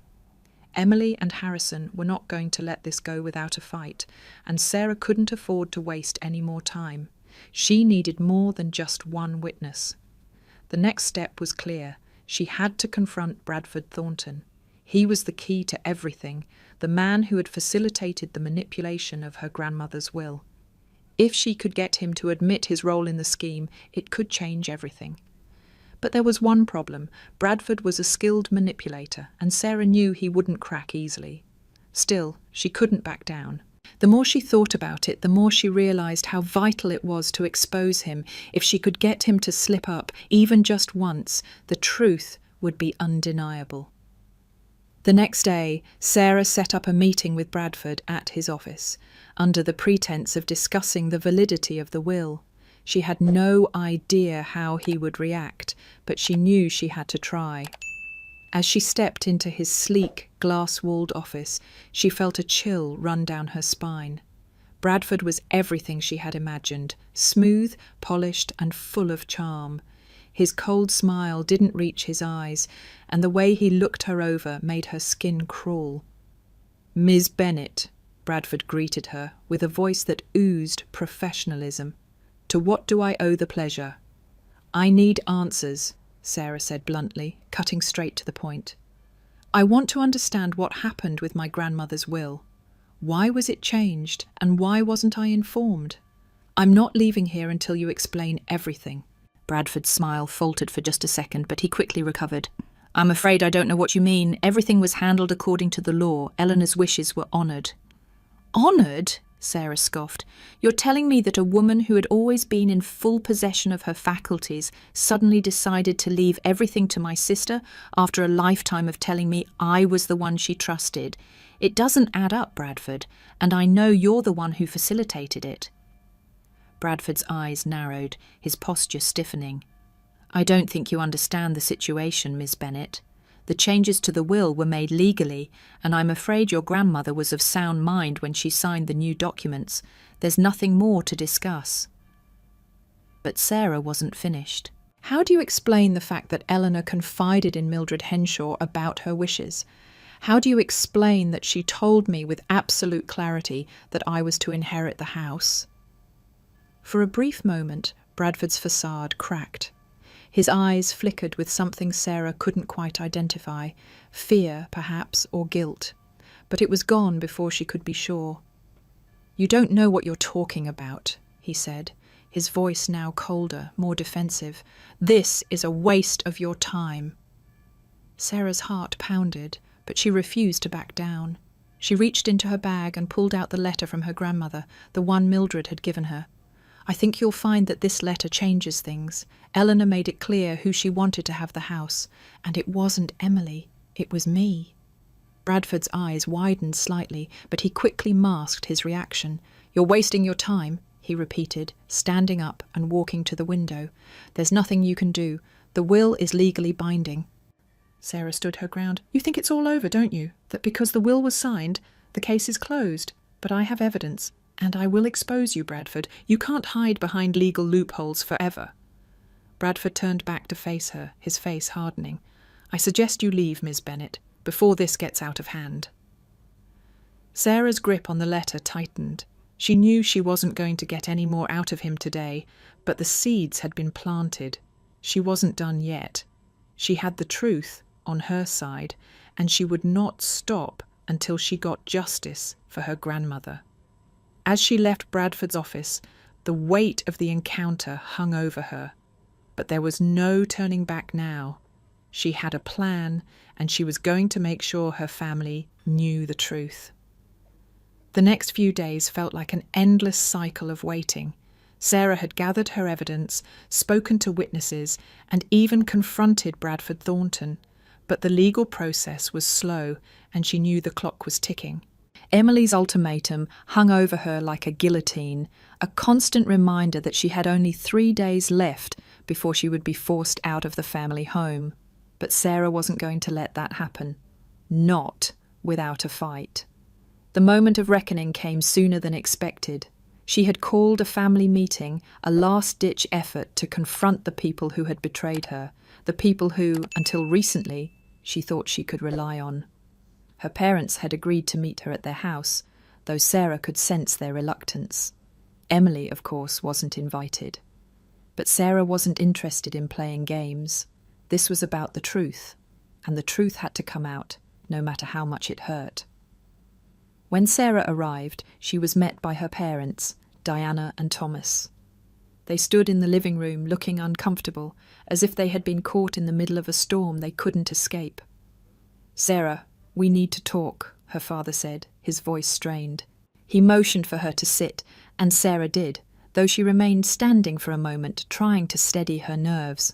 Emily and Harrison were not going to let this go without a fight, and Sarah couldn't afford to waste any more time. She needed more than just one witness. The next step was clear. She had to confront Bradford Thornton. He was the key to everything, the man who had facilitated the manipulation of her grandmother's will. If she could get him to admit his role in the scheme, it could change everything. But there was one problem. Bradford was a skilled manipulator, and Sarah knew he wouldn't crack easily. Still, she couldn't back down. The more she thought about it, the more she realized how vital it was to expose him. If she could get him to slip up, even just once, the truth would be undeniable. The next day, Sarah set up a meeting with Bradford at his office, under the pretense of discussing the validity of the will. She had no idea how he would react, but she knew she had to try. As she stepped into his sleek, glass-walled office, she felt a chill run down her spine. Bradford was everything she had imagined, smooth, polished, and full of charm. His cold smile didn't reach his eyes, and the way he looked her over made her skin crawl. "Ms. Bennet," Bradford greeted her, with a voice that oozed professionalism. "To what do I owe the pleasure?" "I need answers," Sarah said bluntly, cutting straight to the point. "I want to understand what happened with my grandmother's will. Why was it changed, and why wasn't I informed? I'm not leaving here until you explain everything." Bradford's smile faltered for just a second, but he quickly recovered. "I'm afraid I don't know what you mean. Everything was handled according to the law. Eleanor's wishes were honoured." "Honoured?" Sarah scoffed. "You're telling me that a woman who had always been in full possession of her faculties suddenly decided to leave everything to my sister after a lifetime of telling me I was the one she trusted? It doesn't add up, Bradford, and I know you're the one who facilitated it." Bradford's eyes narrowed, his posture stiffening. "I don't think you understand the situation, Miss Bennet. The changes to the will were made legally, and I'm afraid your grandmother was of sound mind when she signed the new documents. There's nothing more to discuss." But Sarah wasn't finished. "How do you explain the fact that Eleanor confided in Mildred Henshaw about her wishes? How do you explain that she told me with absolute clarity that I was to inherit the house?" For a brief moment, Bradford's facade cracked. His eyes flickered with something Sarah couldn't quite identify, fear, perhaps, or guilt. But it was gone before she could be sure. "You don't know what you're talking about," he said, his voice now colder, more defensive. "This is a waste of your time." Sarah's heart pounded, but she refused to back down. She reached into her bag and pulled out the letter from her grandmother, the one Mildred had given her. "I think you'll find that this letter changes things. Eleanor made it clear who she wanted to have the house, and it wasn't Emily, it was me." Bradford's eyes widened slightly, but he quickly masked his reaction. "You're wasting your time," he repeated, standing up and walking to the window. "There's nothing you can do. The will is legally binding." Sarah stood her ground. "You think it's all over, don't you? That because the will was signed, the case is closed? But I have evidence. And I will expose you, Bradford. You can't hide behind legal loopholes forever." Bradford turned back to face her, his face hardening. "I suggest you leave, Miss Bennet, before this gets out of hand." Sarah's grip on the letter tightened. She knew she wasn't going to get any more out of him today, but the seeds had been planted. She wasn't done yet. She had the truth on her side, and she would not stop until she got justice for her grandmother. As she left Bradford's office, the weight of the encounter hung over her. But there was no turning back now. She had a plan, and she was going to make sure her family knew the truth. The next few days felt like an endless cycle of waiting. Sarah had gathered her evidence, spoken to witnesses, and even confronted Bradford Thornton. But the legal process was slow, and she knew the clock was ticking. Emily's ultimatum hung over her like a guillotine, a constant reminder that she had only 3 days left before she would be forced out of the family home. But Sarah wasn't going to let that happen. Not without a fight. The moment of reckoning came sooner than expected. She had called a family meeting, a last-ditch effort to confront the people who had betrayed her, the people who, until recently, she thought she could rely on. Her parents had agreed to meet her at their house, though Sarah could sense their reluctance. Emily, of course, wasn't invited. But Sarah wasn't interested in playing games. This was about the truth, and the truth had to come out, no matter how much it hurt. When Sarah arrived, she was met by her parents, Diana and Thomas. They stood in the living room looking uncomfortable, as if they had been caught in the middle of a storm they couldn't escape. "Sarah, we need to talk," her father said, his voice strained. He motioned for her to sit, and Sarah did, though she remained standing for a moment, trying to steady her nerves.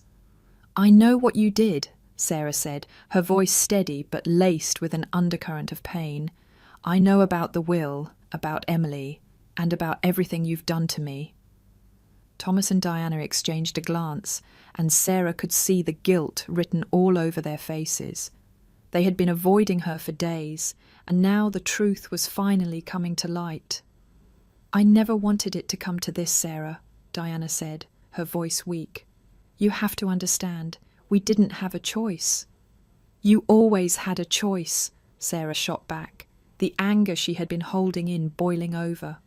"I know what you did," Sarah said, her voice steady but laced with an undercurrent of pain. "I know about the will, about Emily, and about everything you've done to me." Thomas and Diana exchanged a glance, and Sarah could see the guilt written all over their faces. They had been avoiding her for days, and now the truth was finally coming to light. "I never wanted it to come to this, Sarah," Diana said, her voice weak. "You have to understand, we didn't have a choice." "You always had a choice," Sarah shot back, the anger she had been holding in boiling over.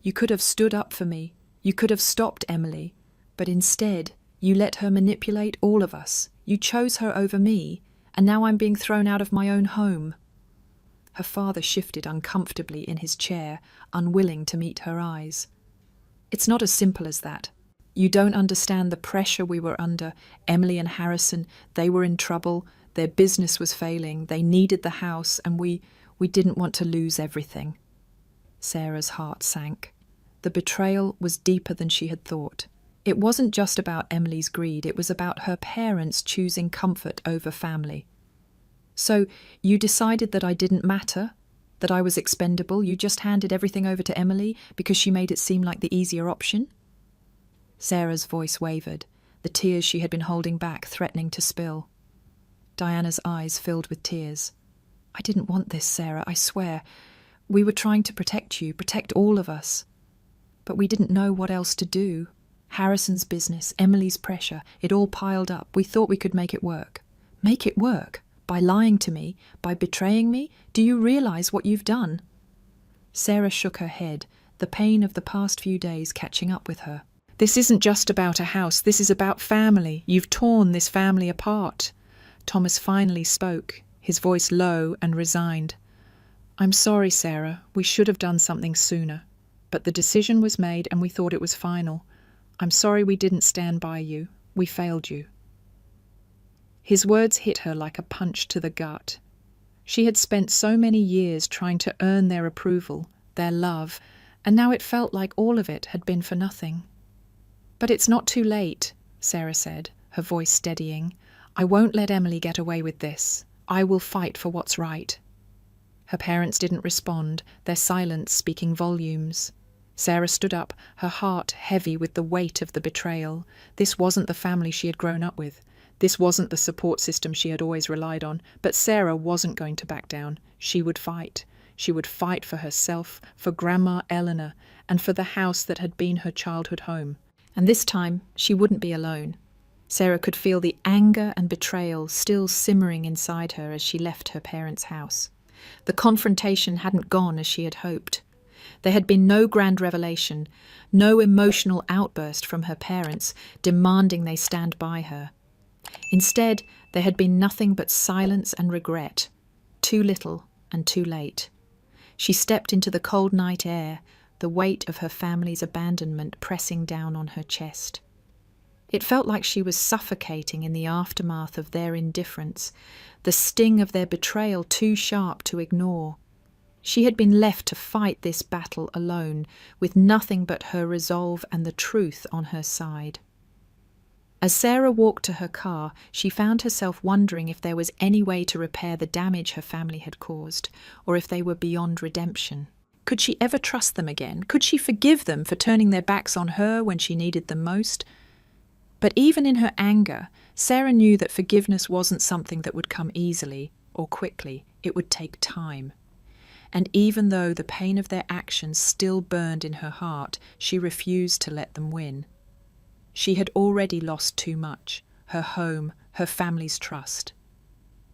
"You could have stood up for me. You could have stopped Emily. But instead, you let her manipulate all of us. You chose her over me, and now I'm being thrown out of my own home." Her father shifted uncomfortably in his chair, unwilling to meet her eyes. "It's not as simple as that. You don't understand the pressure we were under. Emily and Harrison, they were in trouble. Their business was failing. They needed the house, and we didn't want to lose everything." Sarah's heart sank. The betrayal was deeper than she had thought. It wasn't just about Emily's greed, it was about her parents choosing comfort over family. "So, you decided that I didn't matter? That I was expendable? You just handed everything over to Emily because she made it seem like the easier option?" Sarah's voice wavered, the tears she had been holding back threatening to spill. Diana's eyes filled with tears. "I didn't want this, Sarah, I swear. We were trying to protect you, protect all of us. But we didn't know what else to do. Harrison's business, Emily's pressure, it all piled up. We thought we could make it work." "Make it work? By lying to me? By betraying me? Do you realize what you've done?" Sarah shook her head, the pain of the past few days catching up with her. "This isn't just about a house, this is about family. You've torn this family apart." Thomas finally spoke, his voice low and resigned. "I'm sorry, Sarah. We should have done something sooner. But the decision was made and we thought it was final. I'm sorry we didn't stand by you. We failed you." His words hit her like a punch to the gut. She had spent so many years trying to earn their approval, their love, and now it felt like all of it had been for nothing. "But it's not too late," Sarah said, her voice steadying. "I won't let Emily get away with this. I will fight for what's right." Her parents didn't respond, their silence speaking volumes. Sarah stood up, her heart heavy with the weight of the betrayal. This wasn't the family she had grown up with. This wasn't the support system she had always relied on. But Sarah wasn't going to back down. She would fight. She would fight for herself, for Grandma Eleanor, and for the house that had been her childhood home. And this time, she wouldn't be alone. Sarah could feel the anger and betrayal still simmering inside her as she left her parents' house. The confrontation hadn't gone as she had hoped. There had been no grand revelation, no emotional outburst from her parents demanding they stand by her. Instead, there had been nothing but silence and regret, too little and too late. She stepped into the cold night air, the weight of her family's abandonment pressing down on her chest. It felt like she was suffocating in the aftermath of their indifference, the sting of their betrayal too sharp to ignore. She had been left to fight this battle alone, with nothing but her resolve and the truth on her side. As Sarah walked to her car, she found herself wondering if there was any way to repair the damage her family had caused, or if they were beyond redemption. Could she ever trust them again? Could she forgive them for turning their backs on her when she needed them most? But even in her anger, Sarah knew that forgiveness wasn't something that would come easily or quickly. It would take time. And even though the pain of their actions still burned in her heart, she refused to let them win. She had already lost too much, her home, her family's trust.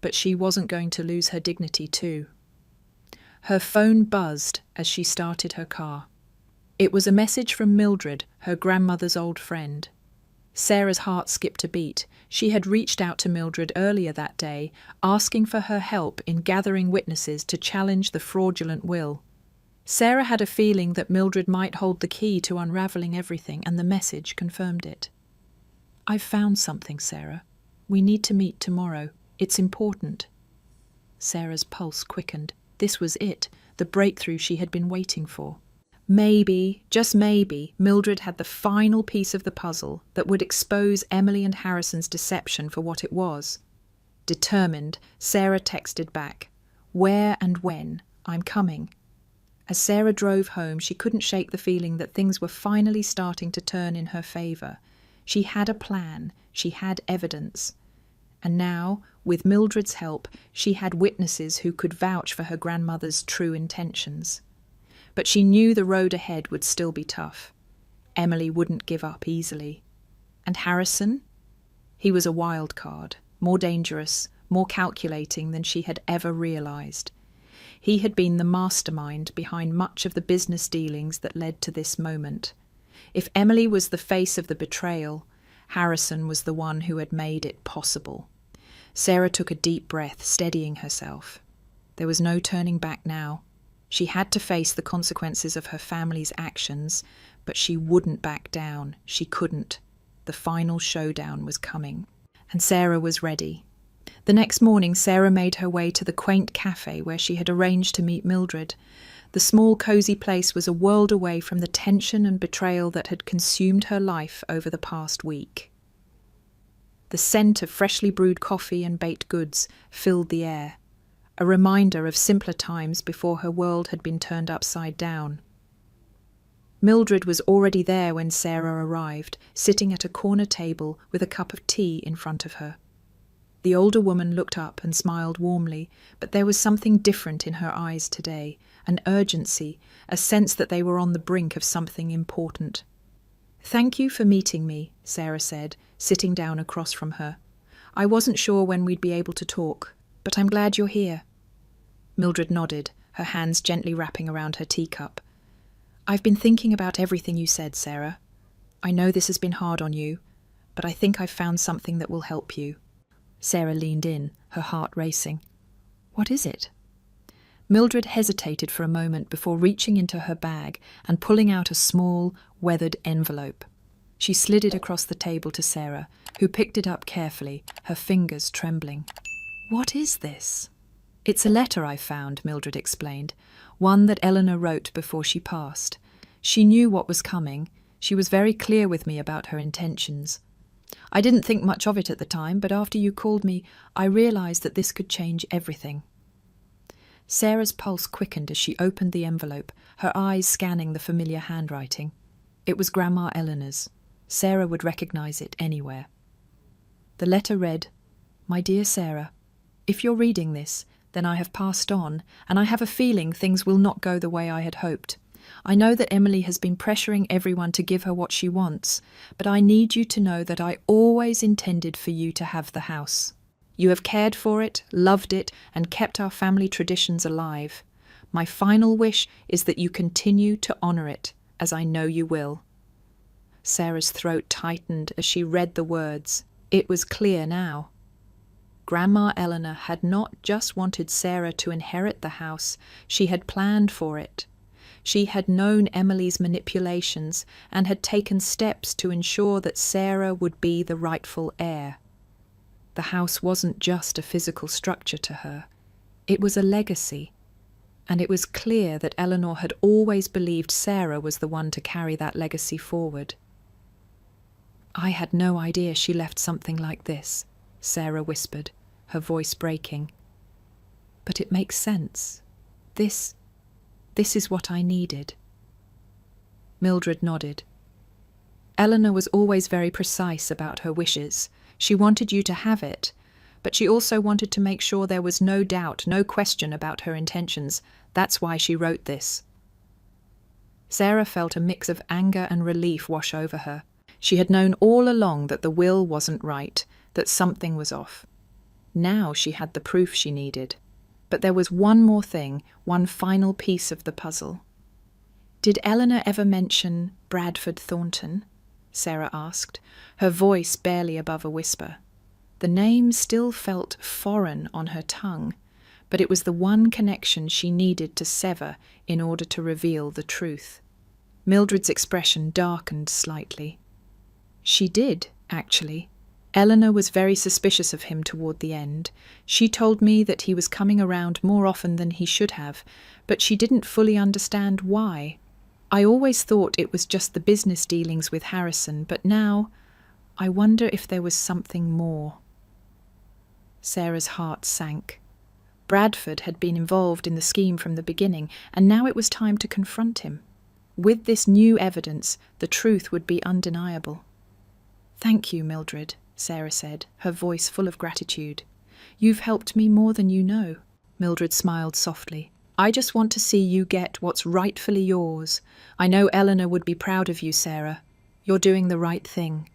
But she wasn't going to lose her dignity too. Her phone buzzed as she started her car. It was a message from Mildred, her grandmother's old friend. Sarah's heart skipped a beat. She had reached out to Mildred earlier that day, asking for her help in gathering witnesses to challenge the fraudulent will. Sarah had a feeling that Mildred might hold the key to unravelling everything, and the message confirmed it. "I've found something, Sarah. We need to meet tomorrow. It's important." Sarah's pulse quickened. This was it, the breakthrough she had been waiting for. Maybe, just maybe, Mildred had the final piece of the puzzle that would expose Emily and Harrison's deception for what it was. Determined, Sarah texted back, "Where and when? I'm coming." As Sarah drove home, she couldn't shake the feeling that things were finally starting to turn in her favour. She had a plan, she had evidence. And now, with Mildred's help, she had witnesses who could vouch for her grandmother's true intentions. But she knew the road ahead would still be tough. Emily wouldn't give up easily. And Harrison? He was a wild card, more dangerous, more calculating than she had ever realised. He had been the mastermind behind much of the business dealings that led to this moment. If Emily was the face of the betrayal, Harrison was the one who had made it possible. Sarah took a deep breath, steadying herself. There was no turning back now. She had to face the consequences of her family's actions, but she wouldn't back down. She couldn't. The final showdown was coming. And Sarah was ready. The next morning, Sarah made her way to the quaint cafe where she had arranged to meet Mildred. The small, cosy place was a world away from the tension and betrayal that had consumed her life over the past week. The scent of freshly brewed coffee and baked goods filled the air, a reminder of simpler times before her world had been turned upside down. Mildred was already there when Sarah arrived, sitting at a corner table with a cup of tea in front of her. The older woman looked up and smiled warmly, but there was something different in her eyes today, an urgency, a sense that they were on the brink of something important. "Thank you for meeting me," Sarah said, sitting down across from her. "I wasn't sure when we'd be able to talk, but I'm glad you're here." Mildred nodded, her hands gently wrapping around her teacup. "I've been thinking about everything you said, Sarah. I know this has been hard on you, but I think I've found something that will help you." Sarah leaned in, her heart racing. "What is it?" Mildred hesitated for a moment before reaching into her bag and pulling out a small, weathered envelope. She slid it across the table to Sarah, who picked it up carefully, her fingers trembling. "What is this?" "It's a letter I found," Mildred explained, "one that Eleanor wrote before she passed. She knew what was coming. She was very clear with me about her intentions. I didn't think much of it at the time, but after you called me, I realised that this could change everything." Sarah's pulse quickened as she opened the envelope, her eyes scanning the familiar handwriting. It was Grandma Eleanor's. Sarah would recognise it anywhere. The letter read, "My dear Sarah, if you're reading this, then I have passed on, and I have a feeling things will not go the way I had hoped. I know that Emily has been pressuring everyone to give her what she wants, but I need you to know that I always intended for you to have the house. You have cared for it, loved it, and kept our family traditions alive. My final wish is that you continue to honour it, as I know you will." Sarah's throat tightened as she read the words. It was clear now. Grandma Eleanor had not just wanted Sarah to inherit the house, she had planned for it. She had known Emily's manipulations and had taken steps to ensure that Sarah would be the rightful heir. The house wasn't just a physical structure to her. It was a legacy. And it was clear that Eleanor had always believed Sarah was the one to carry that legacy forward. "I had no idea she left something like this," Sarah whispered, her voice breaking. "But it makes sense. This is what I needed." Mildred nodded. "Eleanor was always very precise about her wishes. She wanted you to have it, but she also wanted to make sure there was no doubt, no question about her intentions. That's why she wrote this." Sarah felt a mix of anger and relief wash over her. She had known all along that the will wasn't right, that something was off. Now she had the proof she needed. But there was one more thing, one final piece of the puzzle. "Did Eleanor ever mention Bradford Thornton?" Sarah asked, her voice barely above a whisper. The name still felt foreign on her tongue, but it was the one connection she needed to sever in order to reveal the truth. Mildred's expression darkened slightly. She did, actually. Eleanor was very suspicious of him toward the end. She told me that he was coming around more often than he should have, but she didn't fully understand why. I always thought it was just the business dealings with Harrison, but now I wonder if there was something more. Sarah's heart sank. Bradford had been involved in the scheme from the beginning, and now it was time to confront him. With this new evidence, the truth would be undeniable. "Thank you, Mildred," Sarah said, her voice full of gratitude. "You've helped me more than you know." Mildred smiled softly. "I just want to see you get what's rightfully yours. I know Eleanor would be proud of you, Sarah. You're doing the right thing."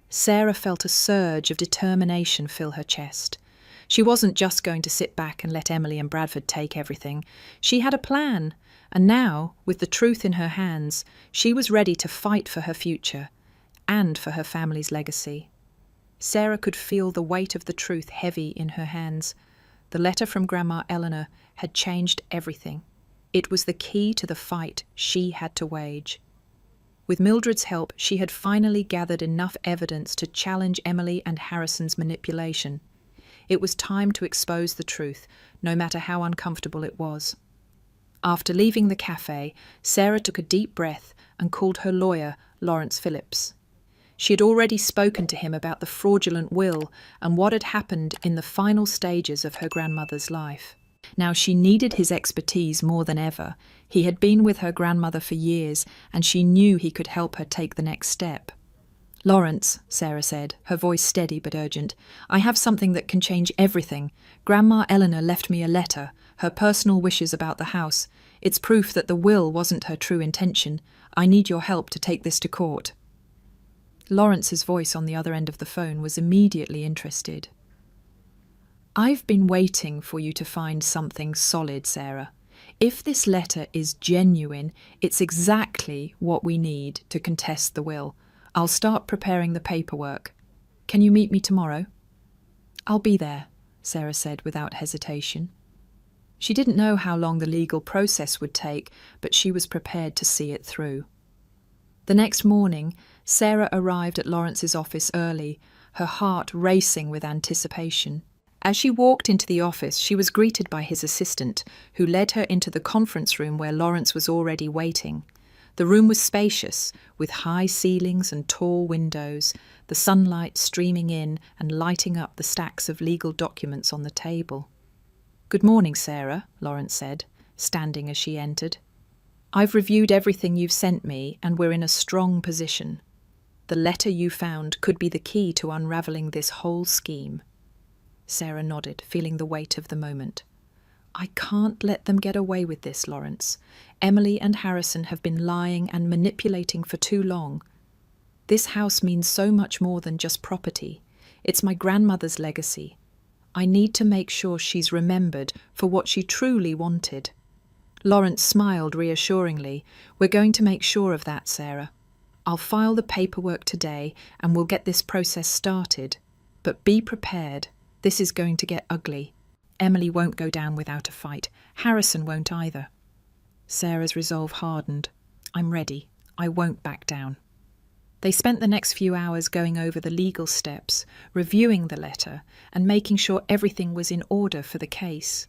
Sarah felt a surge of determination fill her chest. She wasn't just going to sit back and let Emily and Bradford take everything. She had a plan, and now, with the truth in her hands, she was ready to fight for her future and for her family's legacy. Sarah could feel the weight of the truth heavy in her hands. The letter from Grandma Eleanor had changed everything. It was the key to the fight she had to wage. With Mildred's help, she had finally gathered enough evidence to challenge Emily and Harrison's manipulation. It was time to expose the truth, no matter how uncomfortable it was. After leaving the cafe, Sarah took a deep breath and called her lawyer, Lawrence Phillips. She had already spoken to him about the fraudulent will and what had happened in the final stages of her grandmother's life. Now she needed his expertise more than ever. He had been with her grandmother for years, and she knew he could help her take the next step. "Lawrence," Sarah said, her voice steady but urgent, "I have something that can change everything. Grandma Eleanor left me a letter, her personal wishes about the house. It's proof that the will wasn't her true intention. I need your help to take this to court." Lawrence's voice on the other end of the phone was immediately interested. "I've been waiting for you to find something solid, Sarah. If this letter is genuine, it's exactly what we need to contest the will. I'll start preparing the paperwork. Can you meet me tomorrow?" "I'll be there," Sarah said without hesitation. She didn't know how long the legal process would take, but she was prepared to see it through. The next morning, Sarah arrived at Lawrence's office early, her heart racing with anticipation. As she walked into the office, she was greeted by his assistant, who led her into the conference room where Lawrence was already waiting. The room was spacious, with high ceilings and tall windows, the sunlight streaming in and lighting up the stacks of legal documents on the table. "Good morning, Sarah," Lawrence said, standing as she entered. "I've reviewed everything you've sent me, and we're in a strong position. The letter you found could be the key to unravelling this whole scheme." Sarah nodded, feeling the weight of the moment. "I can't let them get away with this, Lawrence. Emily and Harrison have been lying and manipulating for too long. This house means so much more than just property. It's my grandmother's legacy. I need to make sure she's remembered for what she truly wanted." Lawrence smiled reassuringly. "We're going to make sure of that, Sarah. I'll file the paperwork today and we'll get this process started. But be prepared. This is going to get ugly. Emily won't go down without a fight. Harrison won't either." Sarah's resolve hardened. "I'm ready. I won't back down." They spent the next few hours going over the legal steps, reviewing the letter, and making sure everything was in order for the case.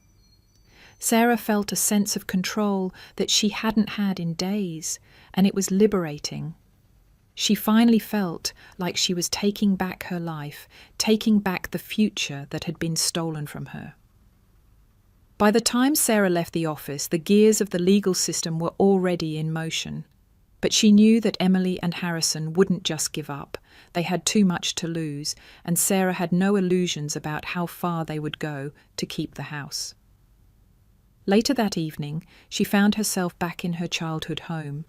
Sarah felt a sense of control that she hadn't had in days, and it was liberating. She finally felt like she was taking back her life, taking back the future that had been stolen from her. By the time Sarah left the office, the gears of the legal system were already in motion. But she knew that Emily and Harrison wouldn't just give up. They had too much to lose, and Sarah had no illusions about how far they would go to keep the house. Later that evening, she found herself back in her childhood home.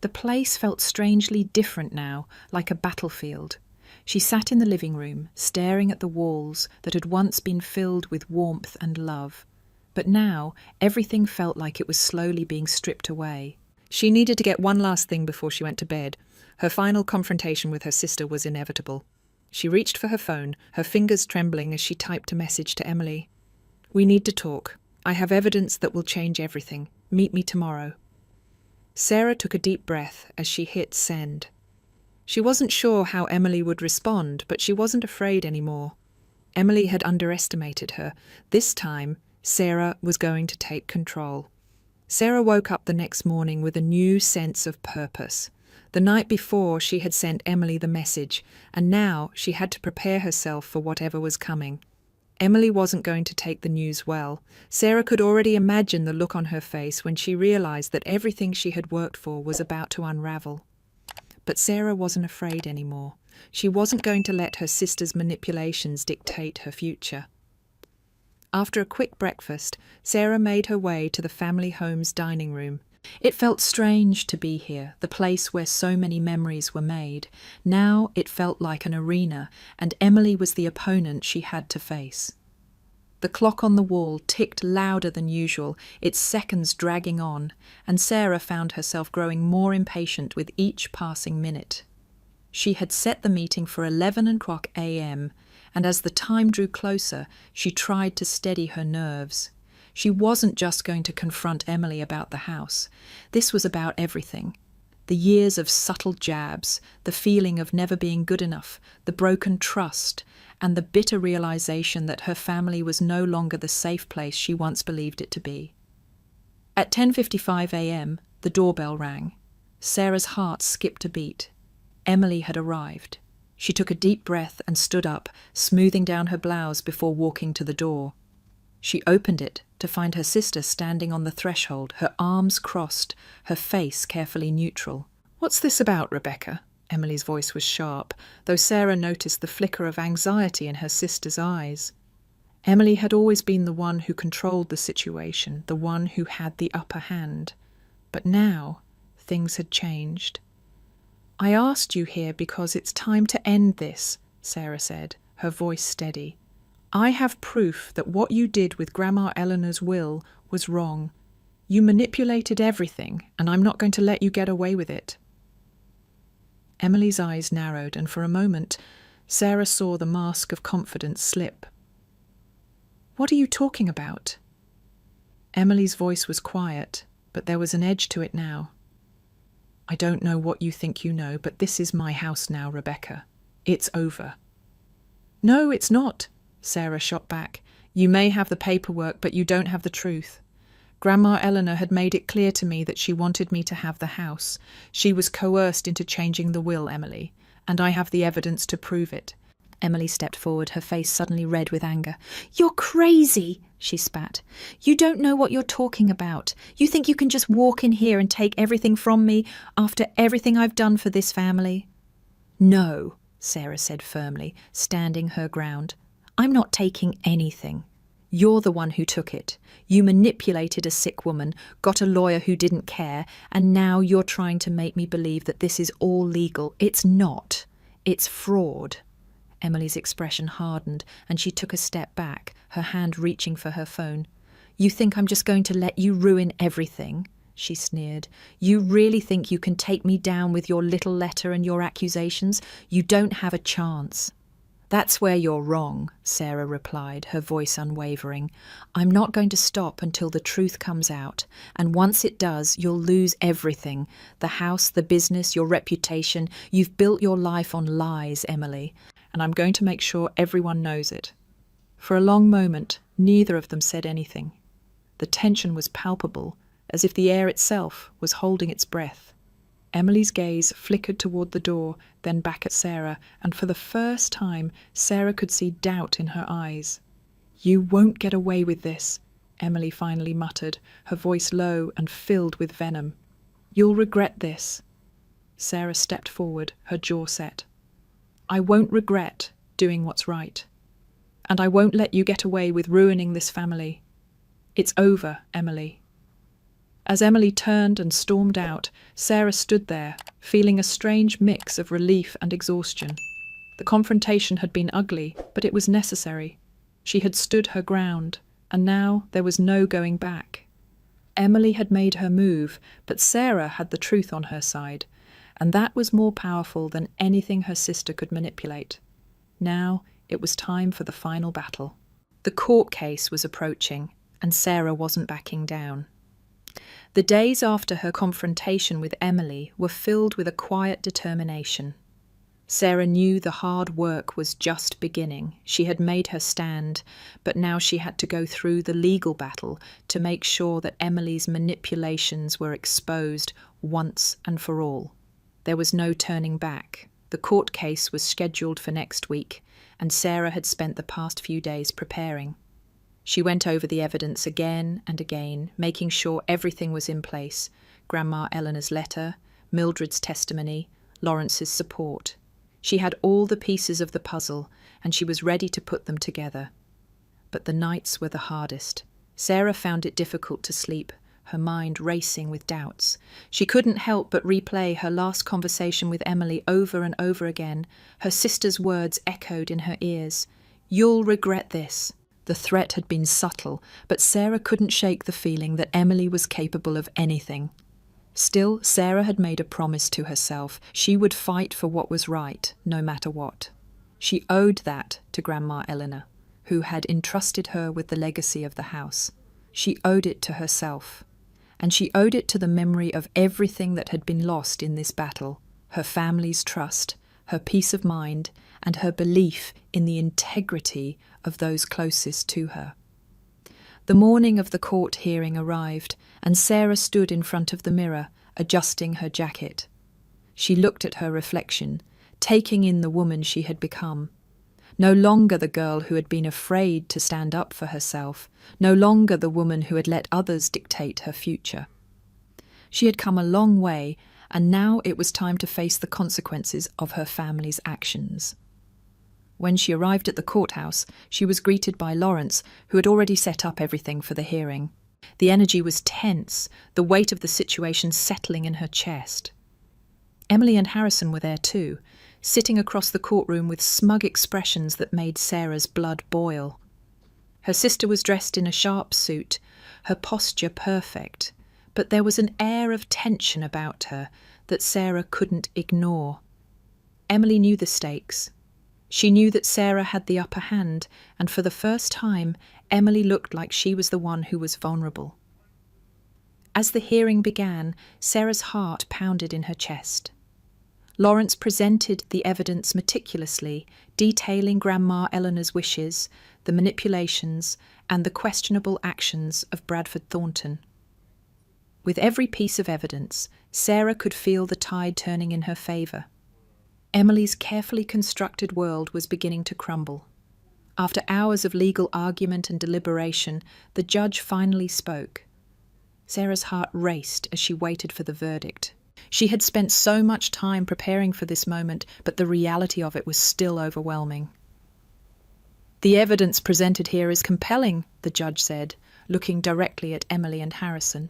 The place felt strangely different now, like a battlefield. She sat in the living room, staring at the walls that had once been filled with warmth and love. But now, everything felt like it was slowly being stripped away. She needed to get one last thing before she went to bed. Her final confrontation with her sister was inevitable. She reached for her phone, her fingers trembling as she typed a message to Emily. "We need to talk. I have evidence that will change everything. Meet me tomorrow." Sarah took a deep breath as she hit send. She wasn't sure how Emily would respond, but she wasn't afraid anymore. Emily had underestimated her. This time, Sarah was going to take control. Sarah woke up the next morning with a new sense of purpose. The night before, she had sent Emily the message, and now she had to prepare herself for whatever was coming. Emily wasn't going to take the news well. Sarah could already imagine the look on her face when she realized that everything she had worked for was about to unravel. But Sarah wasn't afraid anymore. She wasn't going to let her sister's manipulations dictate her future. After a quick breakfast, Sarah made her way to the family home's dining room. It felt strange to be here, the place where so many memories were made. Now it felt like an arena, and Emily was the opponent she had to face. The clock on the wall ticked louder than usual, its seconds dragging on, and Sarah found herself growing more impatient with each passing minute. She had set the meeting for 11 a.m., and as the time drew closer, she tried to steady her nerves. She wasn't just going to confront Emily about the house. This was about everything. The years of subtle jabs, the feeling of never being good enough, the broken trust, and the bitter realization that her family was no longer the safe place she once believed it to be. At 10:55 a.m., the doorbell rang. Sarah's heart skipped a beat. Emily had arrived. She took a deep breath and stood up, smoothing down her blouse before walking to the door. She opened it to find her sister standing on the threshold, her arms crossed, her face carefully neutral. "What's this about, Rebecca?" Emily's voice was sharp, though Sarah noticed the flicker of anxiety in her sister's eyes. Emily had always been the one who controlled the situation, the one who had the upper hand. But now, things had changed. "I asked you here because it's time to end this," Sarah said, her voice steady. "I have proof that what you did with Grandma Eleanor's will was wrong. You manipulated everything, and I'm not going to let you get away with it." Emily's eyes narrowed, and for a moment, Sarah saw the mask of confidence slip. "What are you talking about?" Emily's voice was quiet, but there was an edge to it now. "I don't know what you think you know, but this is my house now, Rebecca. It's over." "No, it's not," Sarah shot back. "You may have the paperwork, but you don't have the truth. Grandma Eleanor had made it clear to me that she wanted me to have the house. She was coerced into changing the will, Emily, and I have the evidence to prove it." Emily stepped forward, her face suddenly red with anger. "You're crazy," she spat. "You don't know what you're talking about. You think you can just walk in here and take everything from me after everything I've done for this family?" "No," Sarah said firmly, standing her ground. "I'm not taking anything. You're the one who took it. You manipulated a sick woman, got a lawyer who didn't care, and now you're trying to make me believe that this is all legal. It's not. It's fraud." Emily's expression hardened, and she took a step back, her hand reaching for her phone. "You think I'm just going to let you ruin everything?" she sneered. "You really think you can take me down with your little letter and your accusations? You don't have a chance." "That's where you're wrong," Sarah replied, her voice unwavering. "I'm not going to stop until the truth comes out, and once it does, you'll lose everything. The house, the business, your reputation. You've built your life on lies, Emily, and I'm going to make sure everyone knows it." For a long moment, neither of them said anything. The tension was palpable, as if the air itself was holding its breath. Emily's gaze flickered toward the door, then back at Sarah, and for the first time, Sarah could see doubt in her eyes. "You won't get away with this," Emily finally muttered, her voice low and filled with venom. "You'll regret this." Sarah stepped forward, her jaw set. "I won't regret doing what's right. And I won't let you get away with ruining this family. It's over, Emily." As Emily turned and stormed out, Sarah stood there, feeling a strange mix of relief and exhaustion. The confrontation had been ugly, but it was necessary. She had stood her ground, and now there was no going back. Emily had made her move, but Sarah had the truth on her side. and that was more powerful than anything her sister could manipulate. Now it was time for the final battle. The court case was approaching, and Sarah wasn't backing down. The days after her confrontation with Emily were filled with a quiet determination. Sarah knew the hard work was just beginning. She had made her stand, but now she had to go through the legal battle to make sure that Emily's manipulations were exposed once and for all. There was no turning back. The court case was scheduled for next week, and Sarah had spent the past few days preparing. She went over the evidence again and again, making sure everything was in place: Grandma Eleanor's letter, Mildred's testimony, Lawrence's support. She had all the pieces of the puzzle, and she was ready to put them together. But the nights were the hardest. Sarah found it difficult to sleep, her mind racing with doubts. She couldn't help but replay her last conversation with Emily over and over again. Her sister's words echoed in her ears. "You'll regret this." The threat had been subtle, but Sarah couldn't shake the feeling that Emily was capable of anything. Still, Sarah had made a promise to herself. She would fight for what was right, no matter what. She owed that to Grandma Eleanor, who had entrusted her with the legacy of the house. She owed it to herself, and she owed it to the memory of everything that had been lost in this battle: her family's trust, her peace of mind, and her belief in the integrity of those closest to her. The morning of the court hearing arrived, and Sarah stood in front of the mirror, adjusting her jacket. She looked at her reflection, taking in the woman she had become. No longer the girl who had been afraid to stand up for herself, no longer the woman who had let others dictate her future. She had come a long way, and now it was time to face the consequences of her family's actions. When she arrived at the courthouse, she was greeted by Lawrence, who had already set up everything for the hearing. The energy was tense, the weight of the situation settling in her chest. Emily and Harrison were there too, sitting across the courtroom with smug expressions that made Sarah's blood boil. Her sister was dressed in a sharp suit, her posture perfect, but there was an air of tension about her that Sarah couldn't ignore. Emily knew the stakes. She knew that Sarah had the upper hand, and for the first time, Emily looked like she was the one who was vulnerable. As the hearing began, Sarah's heart pounded in her chest. Lawrence presented the evidence meticulously, detailing Grandma Eleanor's wishes, the manipulations, and the questionable actions of Bradford Thornton. With every piece of evidence, Sarah could feel the tide turning in her favour. Emily's carefully constructed world was beginning to crumble. After hours of legal argument and deliberation, the judge finally spoke. Sarah's heart raced as she waited for the verdict. She had spent so much time preparing for this moment, but the reality of it was still overwhelming. "The evidence presented here is compelling," the judge said, looking directly at Emily and Harrison.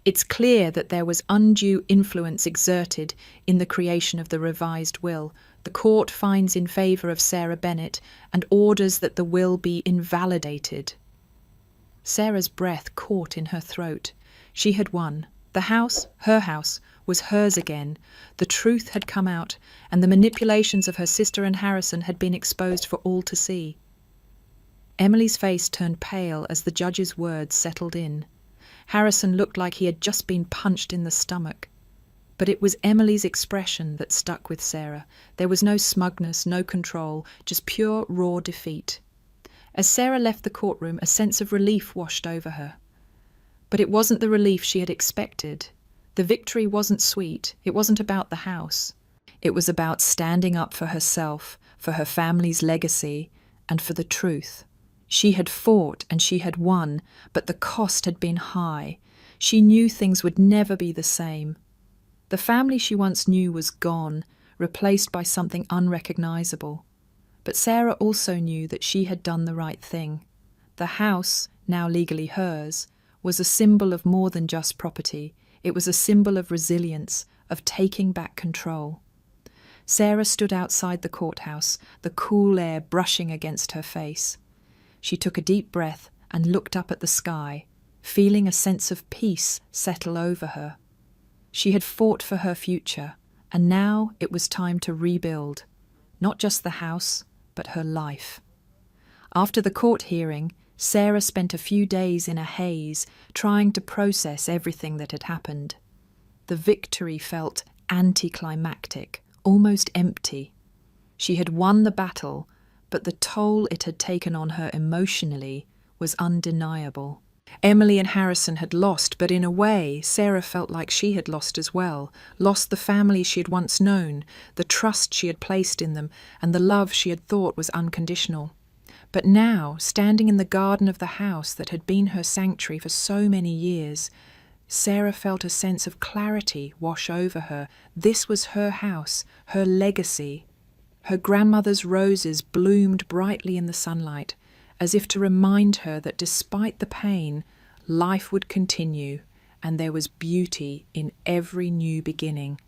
"It's clear that there was undue influence exerted in the creation of the revised will. The court finds in favour of Sarah Bennett and orders that the will be invalidated." Sarah's breath caught in her throat. She had won. The house, her house, was hers again. The truth had come out, and the manipulations of her sister and Harrison had been exposed for all to see. Emily's face turned pale as the judge's words settled in. Harrison looked like he had just been punched in the stomach. But it was Emily's expression that stuck with Sarah. There was no smugness, no control, just pure, raw defeat. As Sarah left the courtroom, a sense of relief washed over her. But it wasn't the relief she had expected. The victory wasn't sweet. It wasn't about the house. It was about standing up for herself, for her family's legacy, and for the truth. She had fought and she had won, but the cost had been high. She knew things would never be the same. The family she once knew was gone, replaced by something unrecognizable. But Sarah also knew that she had done the right thing. The house, now legally hers, was a symbol of more than just property. It was a symbol of resilience, of taking back control. Sarah stood outside the courthouse, the cool air brushing against her face. She took a deep breath and looked up at the sky, feeling a sense of peace settle over her. She had fought for her future, And now it was time to rebuild, not just the house, but her life. After the court hearing, Sarah spent a few days in a haze, trying to process everything that had happened. The victory felt anticlimactic, almost empty. She had won the battle, but the toll it had taken on her emotionally was undeniable. Emily and Harrison had lost, but in a way, Sarah felt like she had lost as well, lost the family she had once known, the trust she had placed in them, and the love she had thought was unconditional. But now, standing in the garden of the house that had been her sanctuary for so many years, Sarah felt a sense of clarity wash over her. This was her house, her legacy. Her grandmother's roses bloomed brightly in the sunlight, as if to remind her that despite the pain, life would continue and there was beauty in every new beginning.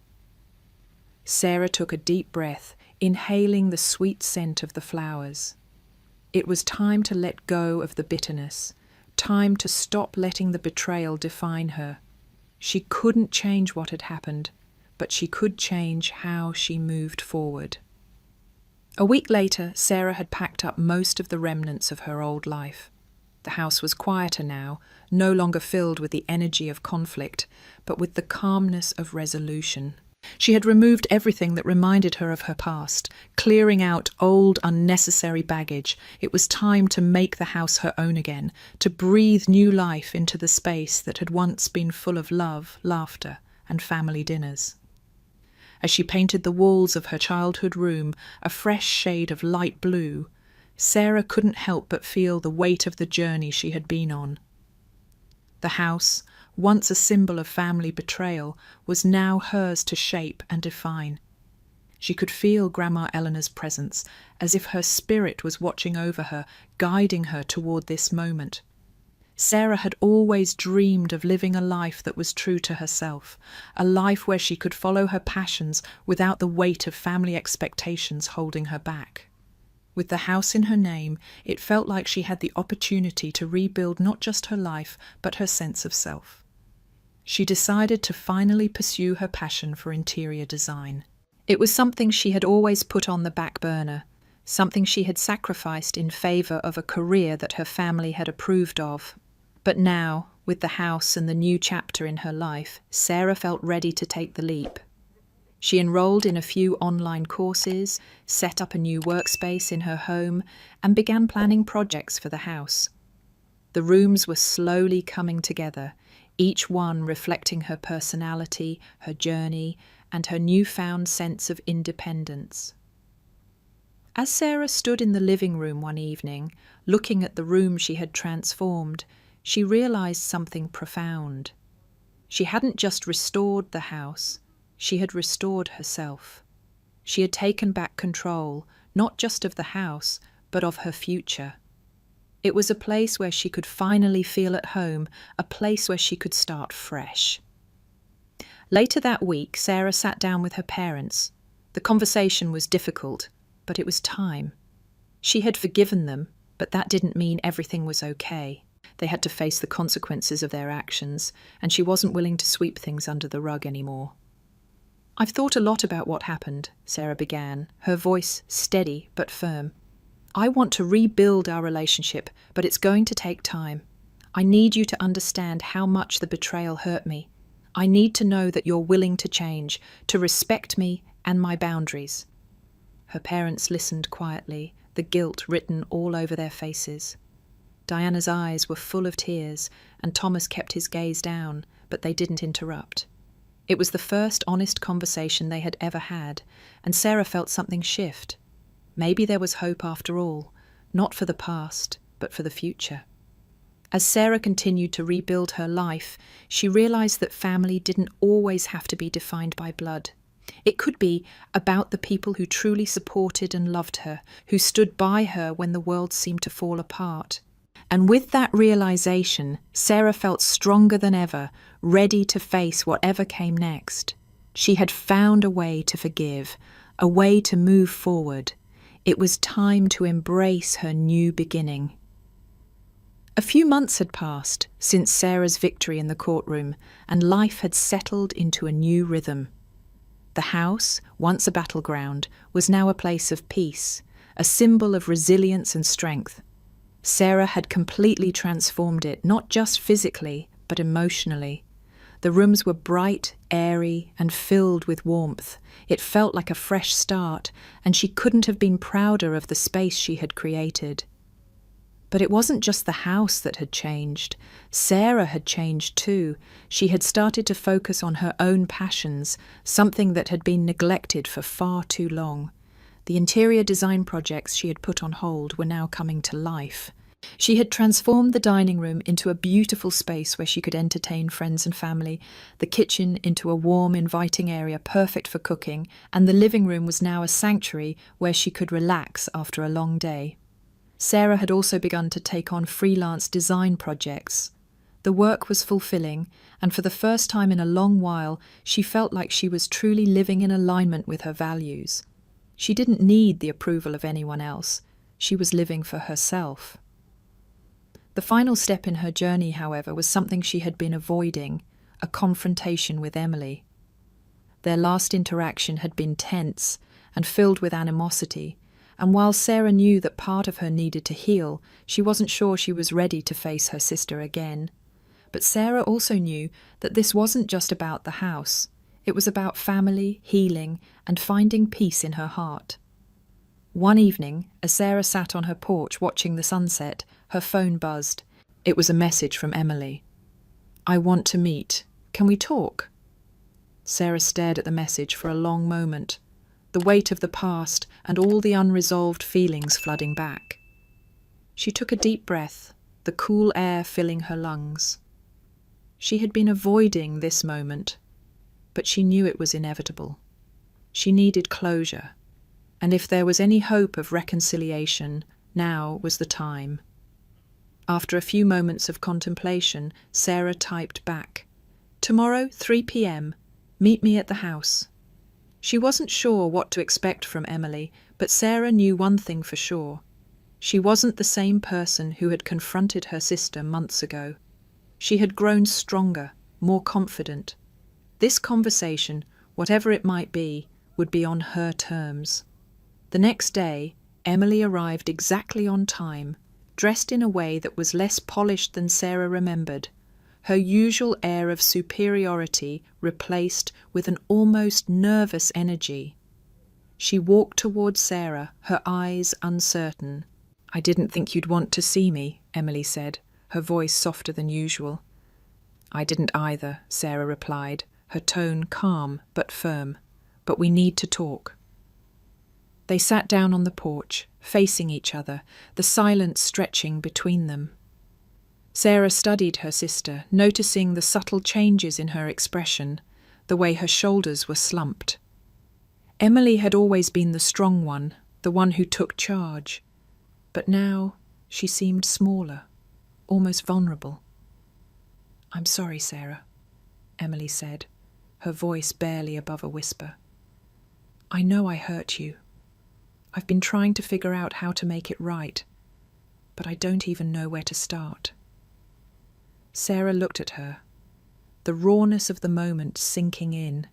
Sarah took a deep breath, inhaling the sweet scent of the flowers. It was time to let go of the bitterness, time to stop letting the betrayal define her. She couldn't change what had happened, but she could change how she moved forward. A week later, Sarah had packed up most of the remnants of her old life. The house was quieter now, no longer filled with the energy of conflict, but with the calmness of resolution. She had removed everything that reminded her of her past, clearing out old, unnecessary baggage. It was time to make the house her own again, to breathe new life into the space that had once been full of love, laughter, and family dinners. As she painted the walls of her childhood room a fresh shade of light blue, Sarah couldn't help but feel the weight of the journey she had been on. The house, once a symbol of family betrayal, was now hers to shape and define. She could feel Grandma Eleanor's presence, as if her spirit was watching over her, guiding her toward this moment. Sarah had always dreamed of living a life that was true to herself, a life where she could follow her passions without the weight of family expectations holding her back. With the house in her name, it felt like she had the opportunity to rebuild not just her life, but her sense of self. She decided to finally pursue her passion for interior design. It was something she had always put on the back burner, something she had sacrificed in favour of a career that her family had approved of. But now, with the house and the new chapter in her life, Sarah felt ready to take the leap. She enrolled in a few online courses, set up a new workspace in her home, and began planning projects for the house. The rooms were slowly coming together, each one reflecting her personality, her journey, and her newfound sense of independence. As Sarah stood in the living room one evening, looking at the room she had transformed, she realised something profound. She hadn't just restored the house, she had restored herself. She had taken back control, not just of the house, but of her future. It was a place where she could finally feel at home, a place where she could start fresh. Later that week, Sarah sat down with her parents. The conversation was difficult, but it was time. She had forgiven them, but that didn't mean everything was okay. They had to face the consequences of their actions, and she wasn't willing to sweep things under the rug anymore. "I've thought a lot about what happened," Sarah began, her voice steady but firm. "I want to rebuild our relationship, but it's going to take time. I need you to understand how much the betrayal hurt me. I need to know that you're willing to change, to respect me and my boundaries." Her parents listened quietly, the guilt written all over their faces. Diana's eyes were full of tears, and Thomas kept his gaze down, but they didn't interrupt. It was the first honest conversation they had ever had, and Sarah felt something shift. Maybe there was hope after all, not for the past, but for the future. As Sarah continued to rebuild her life, she realised that family didn't always have to be defined by blood. It could be about the people who truly supported and loved her, who stood by her when the world seemed to fall apart. And with that realisation, Sarah felt stronger than ever, ready to face whatever came next. She had found a way to forgive, a way to move forward. It was time to embrace her new beginning. A few months had passed since Sarah's victory in the courtroom, and life had settled into a new rhythm. The house, once a battleground, was now a place of peace, a symbol of resilience and strength. Sarah had completely transformed it, not just physically, but emotionally. The rooms were bright, airy, and filled with warmth. It felt like a fresh start, and she couldn't have been prouder of the space she had created. But it wasn't just the house that had changed. Sarah had changed too. She had started to focus on her own passions, something that had been neglected for far too long. The interior design projects she had put on hold were now coming to life. She had transformed the dining room into a beautiful space where she could entertain friends and family, the kitchen into a warm, inviting area perfect for cooking, and the living room was now a sanctuary where she could relax after a long day. Sarah had also begun to take on freelance design projects. The work was fulfilling, and for the first time in a long while, she felt like she was truly living in alignment with her values. She didn't need the approval of anyone else. She was living for herself. The final step in her journey, however, was something she had been avoiding, a confrontation with Emily. Their last interaction had been tense and filled with animosity, and while Sarah knew that part of her needed to heal, she wasn't sure she was ready to face her sister again. But Sarah also knew that this wasn't just about the house. It was about family, healing, and finding peace in her heart. One evening, as Sarah sat on her porch watching the sunset, her phone buzzed. It was a message from Emily. "I want to meet. Can we talk?" Sarah stared at the message for a long moment, the weight of the past and all the unresolved feelings flooding back. She took a deep breath, the cool air filling her lungs. She had been avoiding this moment, but she knew it was inevitable. She needed closure, and if there was any hope of reconciliation, now was the time. After a few moments of contemplation, Sarah typed back, "Tomorrow, 3 p.m. Meet me at the house." She wasn't sure what to expect from Emily, but Sarah knew one thing for sure. She wasn't the same person who had confronted her sister months ago. She had grown stronger, more confident. This conversation, whatever it might be, would be on her terms. The next day, Emily arrived exactly on time, dressed in a way that was less polished than Sarah remembered, her usual air of superiority replaced with an almost nervous energy. She walked towards Sarah, her eyes uncertain. "I didn't think you'd want to see me," Emily said, her voice softer than usual. "I didn't either," Sarah replied, her tone calm but firm. "But we need to talk." They sat down on the porch, facing each other, the silence stretching between them. Sarah studied her sister, noticing the subtle changes in her expression, the way her shoulders were slumped. Emily had always been the strong one, the one who took charge. But now she seemed smaller, almost vulnerable. "I'm sorry, Sarah," Emily said, her voice barely above a whisper. "I know I hurt you. I've been trying to figure out how to make it right, but I don't even know where to start." Sarah looked at her, the rawness of the moment sinking in.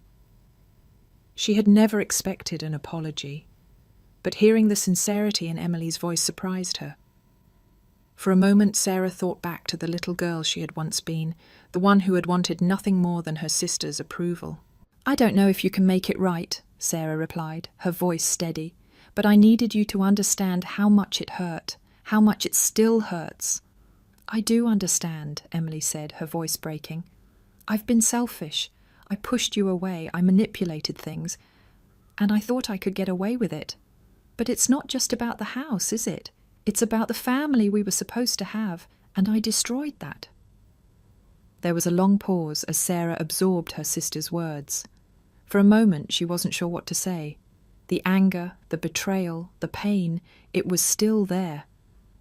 She had never expected an apology, but hearing the sincerity in Emily's voice surprised her. For a moment, Sarah thought back to the little girl she had once been, the one who had wanted nothing more than her sister's approval. "I don't know if you can make it right," Sarah replied, her voice steady, "but I needed you to understand how much it hurt, how much it still hurts." "I do understand," Emily said, her voice breaking. "I've been selfish. I pushed you away, I manipulated things, and I thought I could get away with it. But it's not just about the house, is it? It's about the family we were supposed to have, and I destroyed that." There was a long pause as Sarah absorbed her sister's words. For a moment she wasn't sure what to say. The anger, the betrayal, the pain, it was still there.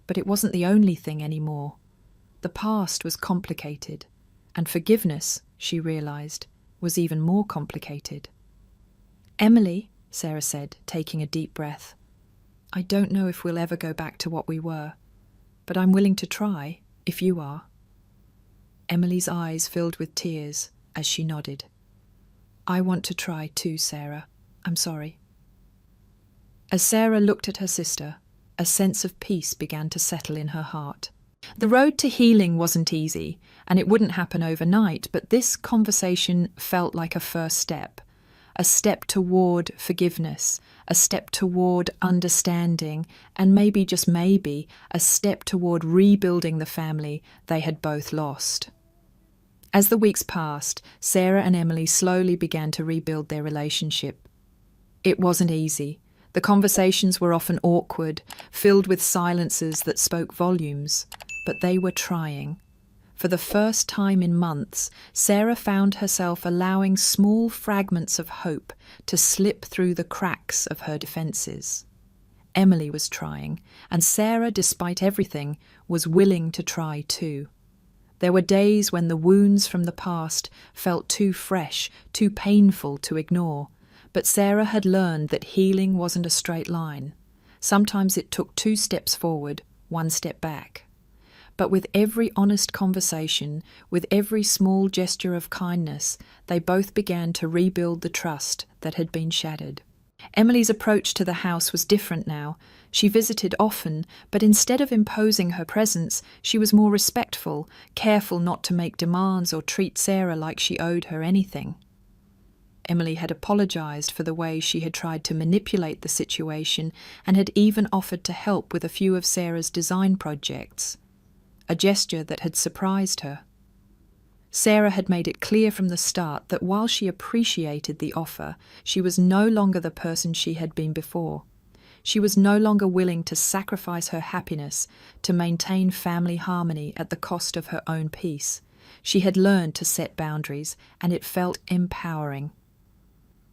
But it wasn't the only thing anymore. The past was complicated, and forgiveness, she realized, was even more complicated. "Emily," Sarah said, taking a deep breath, "I don't know if we'll ever go back to what we were, but I'm willing to try, if you are." Emily's eyes filled with tears as she nodded. I want to try too, Sarah. I'm sorry. As Sarah looked at her sister, a sense of peace began to settle in her heart. The road to healing wasn't easy, and it wouldn't happen overnight, but this conversation felt like a first step. A step toward forgiveness, a step toward understanding, and maybe, just maybe, a step toward rebuilding the family they had both lost. As the weeks passed, Sarah and Emily slowly began to rebuild their relationship. It wasn't easy. The conversations were often awkward, filled with silences that spoke volumes, but they were trying. For the first time in months, Sarah found herself allowing small fragments of hope to slip through the cracks of her defences. Emily was trying, and Sarah, despite everything, was willing to try too. There were days when the wounds from the past felt too fresh, too painful to ignore, but Sarah had learned that healing wasn't a straight line. Sometimes it took 2 steps forward, 1 step back. But with every honest conversation, with every small gesture of kindness, they both began to rebuild the trust that had been shattered. Emily's approach to the house was different now. She visited often, but instead of imposing her presence, she was more respectful, careful not to make demands or treat Sarah like she owed her anything. Emily had apologised for the way she had tried to manipulate the situation and had even offered to help with a few of Sarah's design projects. A gesture that had surprised her. Sarah had made it clear from the start that while she appreciated the offer, she was no longer the person she had been before. She was no longer willing to sacrifice her happiness to maintain family harmony at the cost of her own peace. She had learned to set boundaries, and it felt empowering.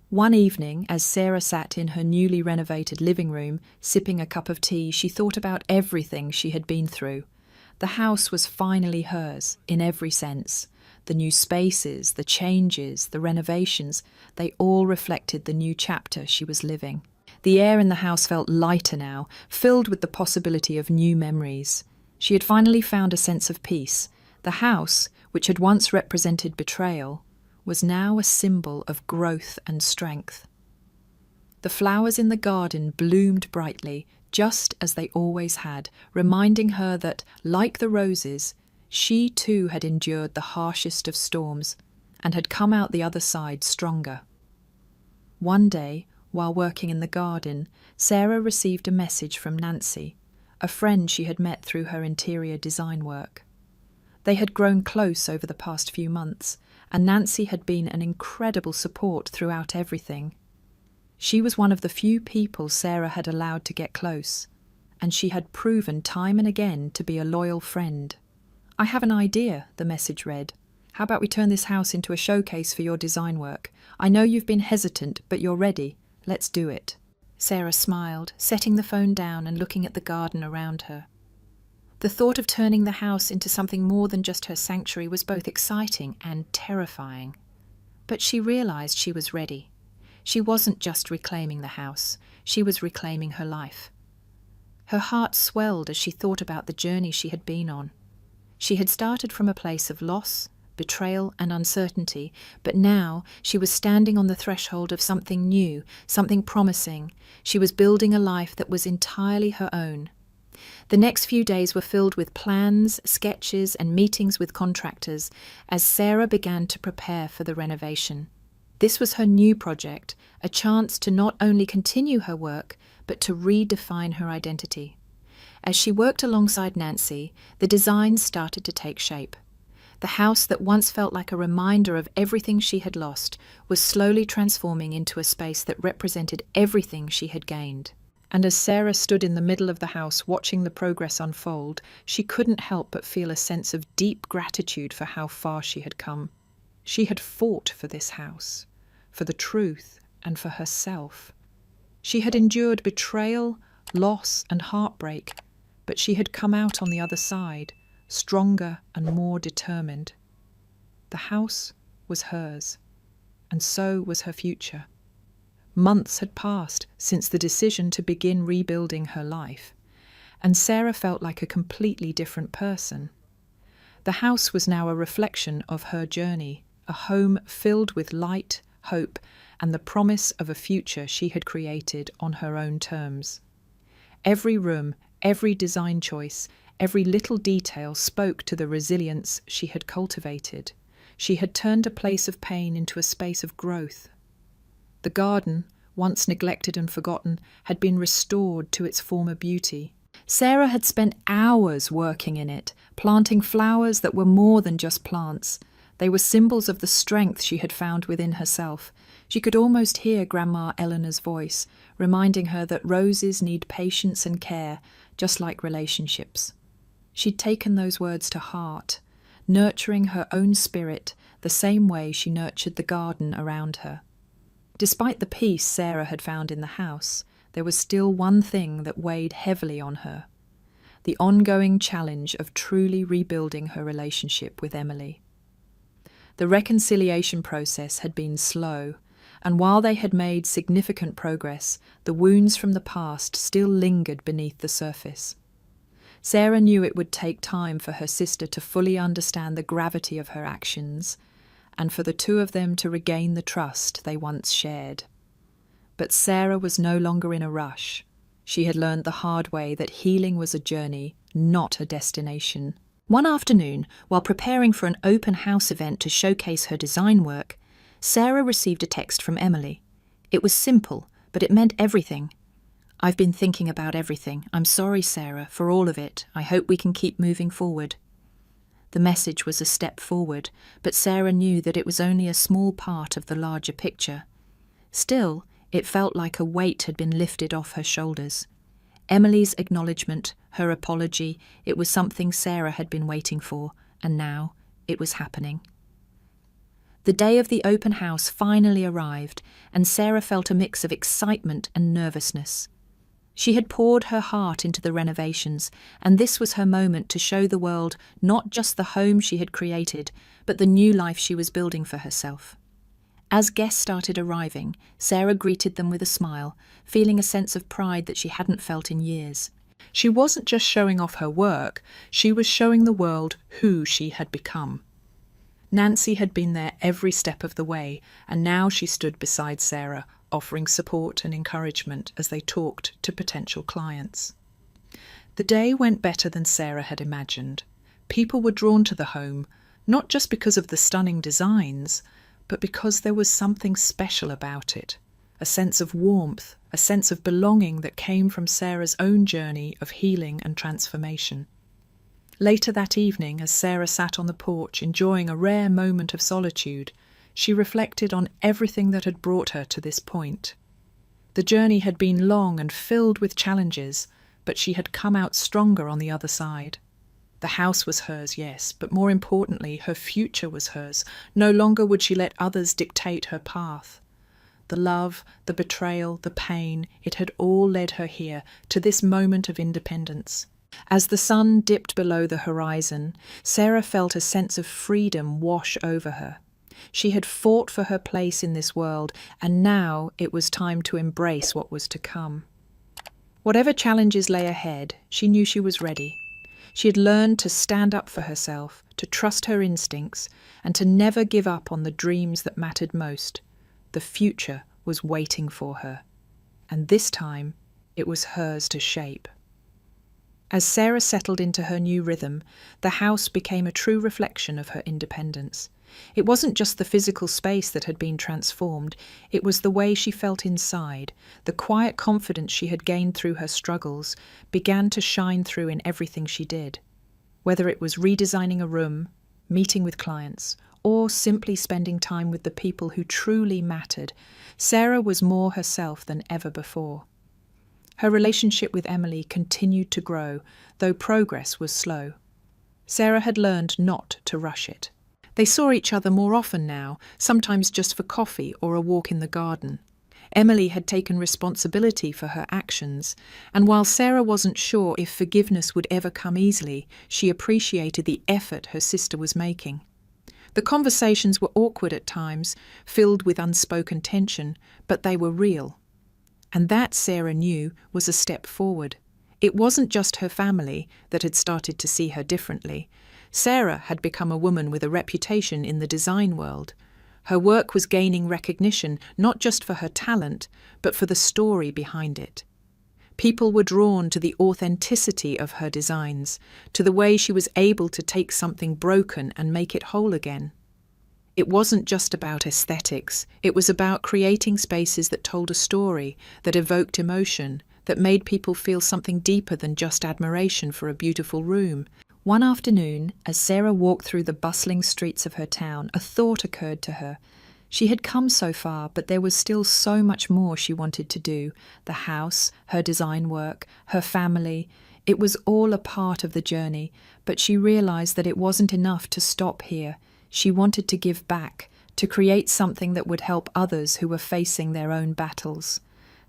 One evening, as Sarah sat in her newly renovated living room, sipping a cup of tea, she thought about everything she had been through. The house was finally hers, in every sense. The new spaces, the changes, the renovations, they all reflected the new chapter she was living. The air in the house felt lighter now, filled with the possibility of new memories. She had finally found a sense of peace. The house, which had once represented betrayal, was now a symbol of growth and strength. The flowers in the garden bloomed brightly, just as they always had, reminding her that, like the roses, she too had endured the harshest of storms and had come out the other side stronger. One day, while working in the garden, Sarah received a message from Nancy, a friend she had met through her interior design work. They had grown close over the past few months, and Nancy had been an incredible support throughout everything. She was one of the few people Sarah had allowed to get close, and she had proven time and again to be a loyal friend. "I have an idea," the message read. "How about we turn this house into a showcase for your design work? I know you've been hesitant, but you're ready. Let's do it." Sarah smiled, setting the phone down and looking at the garden around her. The thought of turning the house into something more than just her sanctuary was both exciting and terrifying. But she realised she was ready. She wasn't just reclaiming the house, she was reclaiming her life. Her heart swelled as she thought about the journey she had been on. She had started from a place of loss, betrayal, and uncertainty, but now she was standing on the threshold of something new, something promising. She was building a life that was entirely her own. The next few days were filled with plans, sketches, and meetings with contractors as Sarah began to prepare for the renovation. This was her new project, a chance to not only continue her work, but to redefine her identity. As she worked alongside Nancy, the designs started to take shape. The house that once felt like a reminder of everything she had lost was slowly transforming into a space that represented everything she had gained. And as Sarah stood in the middle of the house watching the progress unfold, she couldn't help but feel a sense of deep gratitude for how far she had come. She had fought for this house, for the truth, and for herself. She had endured betrayal, loss, and heartbreak, but she had come out on the other side, stronger and more determined. The house was hers, and so was her future. Months had passed since the decision to begin rebuilding her life, and Sarah felt like a completely different person. The house was now a reflection of her journey, a home filled with light, hope, and the promise of a future she had created on her own terms. Every room, every design choice, every little detail spoke to the resilience she had cultivated. She had turned a place of pain into a space of growth. The garden, once neglected and forgotten, had been restored to its former beauty. Sarah had spent hours working in it, planting flowers that were more than just plants. They were symbols of the strength she had found within herself. She could almost hear Grandma Eleanor's voice, reminding her that roses need patience and care, just like relationships. She'd taken those words to heart, nurturing her own spirit the same way she nurtured the garden around her. Despite the peace Sarah had found in the house, there was still one thing that weighed heavily on her: the ongoing challenge of truly rebuilding her relationship with Emily. The reconciliation process had been slow, and while they had made significant progress, the wounds from the past still lingered beneath the surface. Sarah knew it would take time for her sister to fully understand the gravity of her actions, and for the two of them to regain the trust they once shared. But Sarah was no longer in a rush. She had learned the hard way that healing was a journey, not a destination. One afternoon, while preparing for an open house event to showcase her design work, Sarah received a text from Emily. It was simple, but it meant everything. "I've been thinking about everything. I'm sorry, Sarah, for all of it. I hope we can keep moving forward." The message was a step forward, but Sarah knew that it was only a small part of the larger picture. Still, it felt like a weight had been lifted off her shoulders. Emily's acknowledgement, her apology, it was something Sarah had been waiting for, and now it was happening. The day of the open house finally arrived, and Sarah felt a mix of excitement and nervousness. She had poured her heart into the renovations, and this was her moment to show the world not just the home she had created, but the new life she was building for herself. As guests started arriving, Sarah greeted them with a smile, feeling a sense of pride that she hadn't felt in years. She wasn't just showing off her work, she was showing the world who she had become. Nancy had been there every step of the way, and now she stood beside Sarah, offering support and encouragement as they talked to potential clients. The day went better than Sarah had imagined. People were drawn to the home, not just because of the stunning designs, but because there was something special about it, a sense of warmth, a sense of belonging that came from Sarah's own journey of healing and transformation. Later that evening, as Sarah sat on the porch enjoying a rare moment of solitude, she reflected on everything that had brought her to this point. The journey had been long and filled with challenges, but she had come out stronger on the other side. The house was hers, yes, but more importantly, her future was hers. No longer would she let others dictate her path. The love, the betrayal, the pain, it had all led her here, to this moment of independence. As the sun dipped below the horizon, Sarah felt a sense of freedom wash over her. She had fought for her place in this world, and now it was time to embrace what was to come. Whatever challenges lay ahead, she knew she was ready. She had learned to stand up for herself, to trust her instincts, and to never give up on the dreams that mattered most. The future was waiting for her, and this time it was hers to shape. As Sarah settled into her new rhythm, the house became a true reflection of her independence. It wasn't just the physical space that had been transformed, it was the way she felt inside. The quiet confidence she had gained through her struggles began to shine through in everything she did. Whether it was redesigning a room, meeting with clients, or simply spending time with the people who truly mattered, Sarah was more herself than ever before. Her relationship with Emily continued to grow, though progress was slow. Sarah had learned not to rush it. They saw each other more often now, sometimes just for coffee or a walk in the garden. Emily had taken responsibility for her actions, and while Sarah wasn't sure if forgiveness would ever come easily, she appreciated the effort her sister was making. The conversations were awkward at times, filled with unspoken tension, but they were real. And that, Sarah knew, was a step forward. It wasn't just her family that had started to see her differently. Sarah had become a woman with a reputation in the design world. Her work was gaining recognition not just for her talent, but for the story behind it. People were drawn to the authenticity of her designs, to the way she was able to take something broken and make it whole again. It wasn't just about aesthetics, it was about creating spaces that told a story, that evoked emotion, that made people feel something deeper than just admiration for a beautiful room. One afternoon, as Sarah walked through the bustling streets of her town, a thought occurred to her. She had come so far, but there was still so much more she wanted to do. The house, her design work, her family. It was all a part of the journey, but she realized that it wasn't enough to stop here. She wanted to give back, to create something that would help others who were facing their own battles.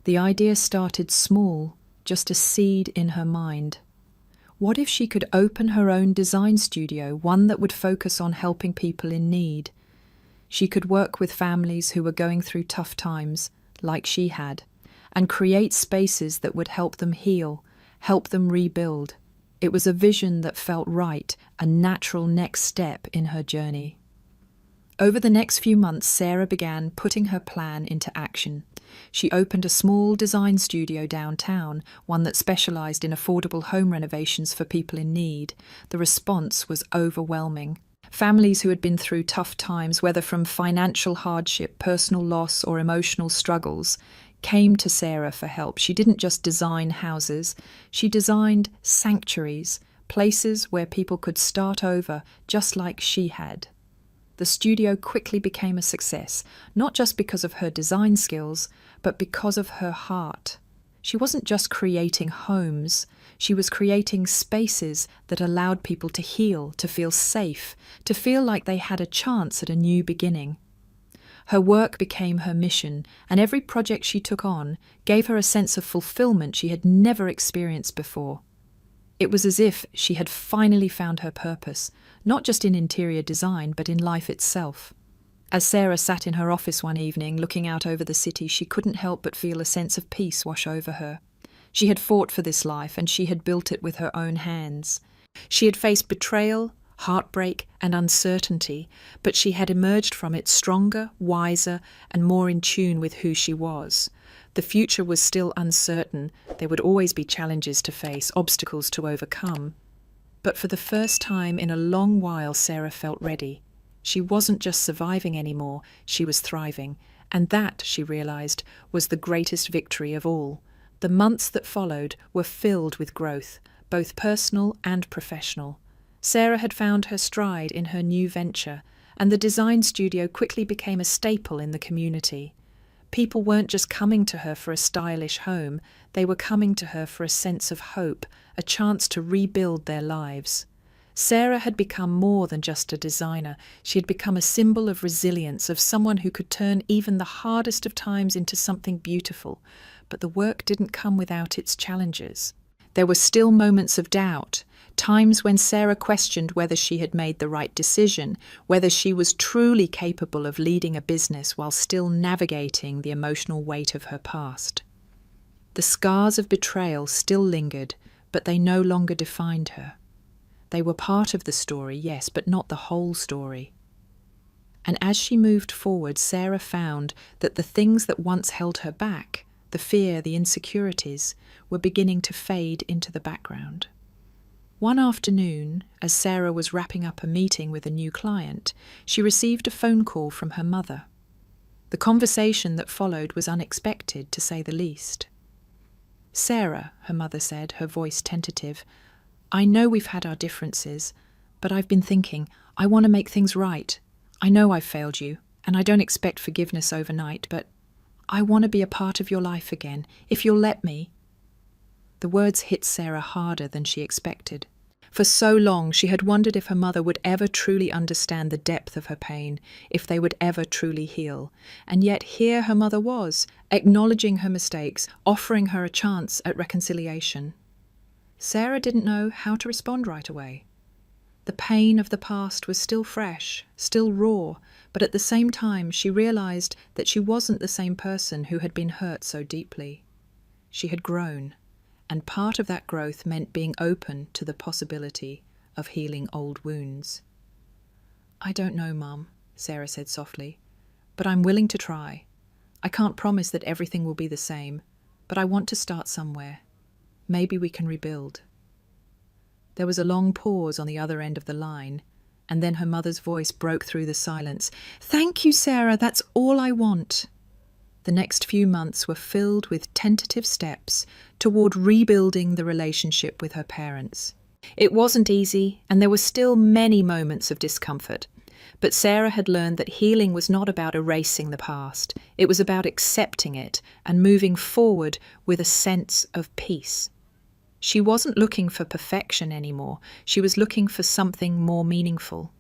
The idea started small, just a seed in her mind. What if she could open her own design studio, one that would focus on helping people in need? She could work with families who were going through tough times, like she had, and create spaces that would help them heal, help them rebuild. It was a vision that felt right, a natural next step in her journey. Over the next few months, Sarah began putting her plan into action. She opened a small design studio downtown, one that specialized in affordable home renovations for people in need. The response was overwhelming. Families who had been through tough times, whether from financial hardship, personal loss, or emotional struggles, came to Sarah for help. She didn't just design houses, she designed sanctuaries, places where people could start over just like she had. The studio quickly became a success, not just because of her design skills, but because of her heart. She wasn't just creating homes, she was creating spaces that allowed people to heal, to feel safe, to feel like they had a chance at a new beginning. Her work became her mission, and every project she took on gave her a sense of fulfillment she had never experienced before. It was as if she had finally found her purpose, not just in interior design, but in life itself. As Sarah sat in her office one evening, looking out over the city, she couldn't help but feel a sense of peace wash over her. She had fought for this life, and she had built it with her own hands. She had faced betrayal, heartbreak, and uncertainty, but she had emerged from it stronger, wiser, and more in tune with who she was. The future was still uncertain. There would always be challenges to face, obstacles to overcome. But for the first time in a long while, Sarah felt ready. She wasn't just surviving anymore, she was thriving. And that, she realized, was the greatest victory of all. The months that followed were filled with growth, both personal and professional. Sarah had found her stride in her new venture, and the design studio quickly became a staple in the community. People weren't just coming to her for a stylish home, they were coming to her for a sense of hope, a chance to rebuild their lives. Sarah had become more than just a designer. She had become a symbol of resilience, of someone who could turn even the hardest of times into something beautiful. But the work didn't come without its challenges. There were still moments of doubt, times when Sarah questioned whether she had made the right decision, whether she was truly capable of leading a business while still navigating the emotional weight of her past. The scars of betrayal still lingered, but they no longer defined her. They were part of the story, yes, but not the whole story. And as she moved forward, Sarah found that the things that once held her back, the fear, the insecurities, were beginning to fade into the background. One afternoon, as Sarah was wrapping up a meeting with a new client, she received a phone call from her mother. The conversation that followed was unexpected, to say the least. "Sarah," her mother said, her voice tentative, "I know we've had our differences, but I've been thinking, I want to make things right. I know I've failed you, and I don't expect forgiveness overnight, but I want to be a part of your life again, if you'll let me." The words hit Sarah harder than she expected. For so long, she had wondered if her mother would ever truly understand the depth of her pain, if they would ever truly heal. And yet here her mother was, acknowledging her mistakes, offering her a chance at reconciliation. Sarah didn't know how to respond right away. The pain of the past was still fresh, still raw, but at the same time she realized that she wasn't the same person who had been hurt so deeply. She had grown, and part of that growth meant being open to the possibility of healing old wounds. "I don't know, Mum," Sarah said softly. but I'm willing to try. I can't promise that everything will be the same, but I want to start somewhere. Maybe we can rebuild." There was a long pause on the other end of the line, and then her mother's voice broke through the silence. "Thank you, Sarah, that's all I want." The next few months were filled with tentative steps toward rebuilding the relationship with her parents. It wasn't easy, and there were still many moments of discomfort. But Sarah had learned that healing was not about erasing the past. It was about accepting it and moving forward with a sense of peace. She wasn't looking for perfection anymore. She was looking for something more meaningful.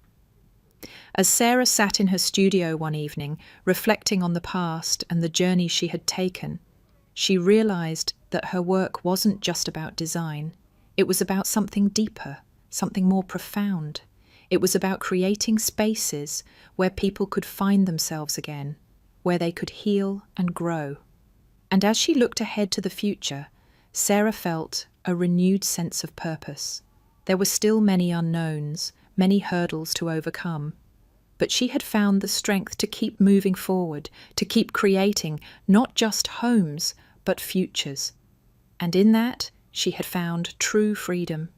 As Sarah sat in her studio one evening, reflecting on the past and the journey she had taken, she realized that her work wasn't just about design. It was about something deeper, something more profound. It was about creating spaces where people could find themselves again, where they could heal and grow. And as she looked ahead to the future, Sarah felt a renewed sense of purpose. There were still many unknowns, many hurdles to overcome. But she had found the strength to keep moving forward, to keep creating not just homes, but futures. And in that, she had found true freedom.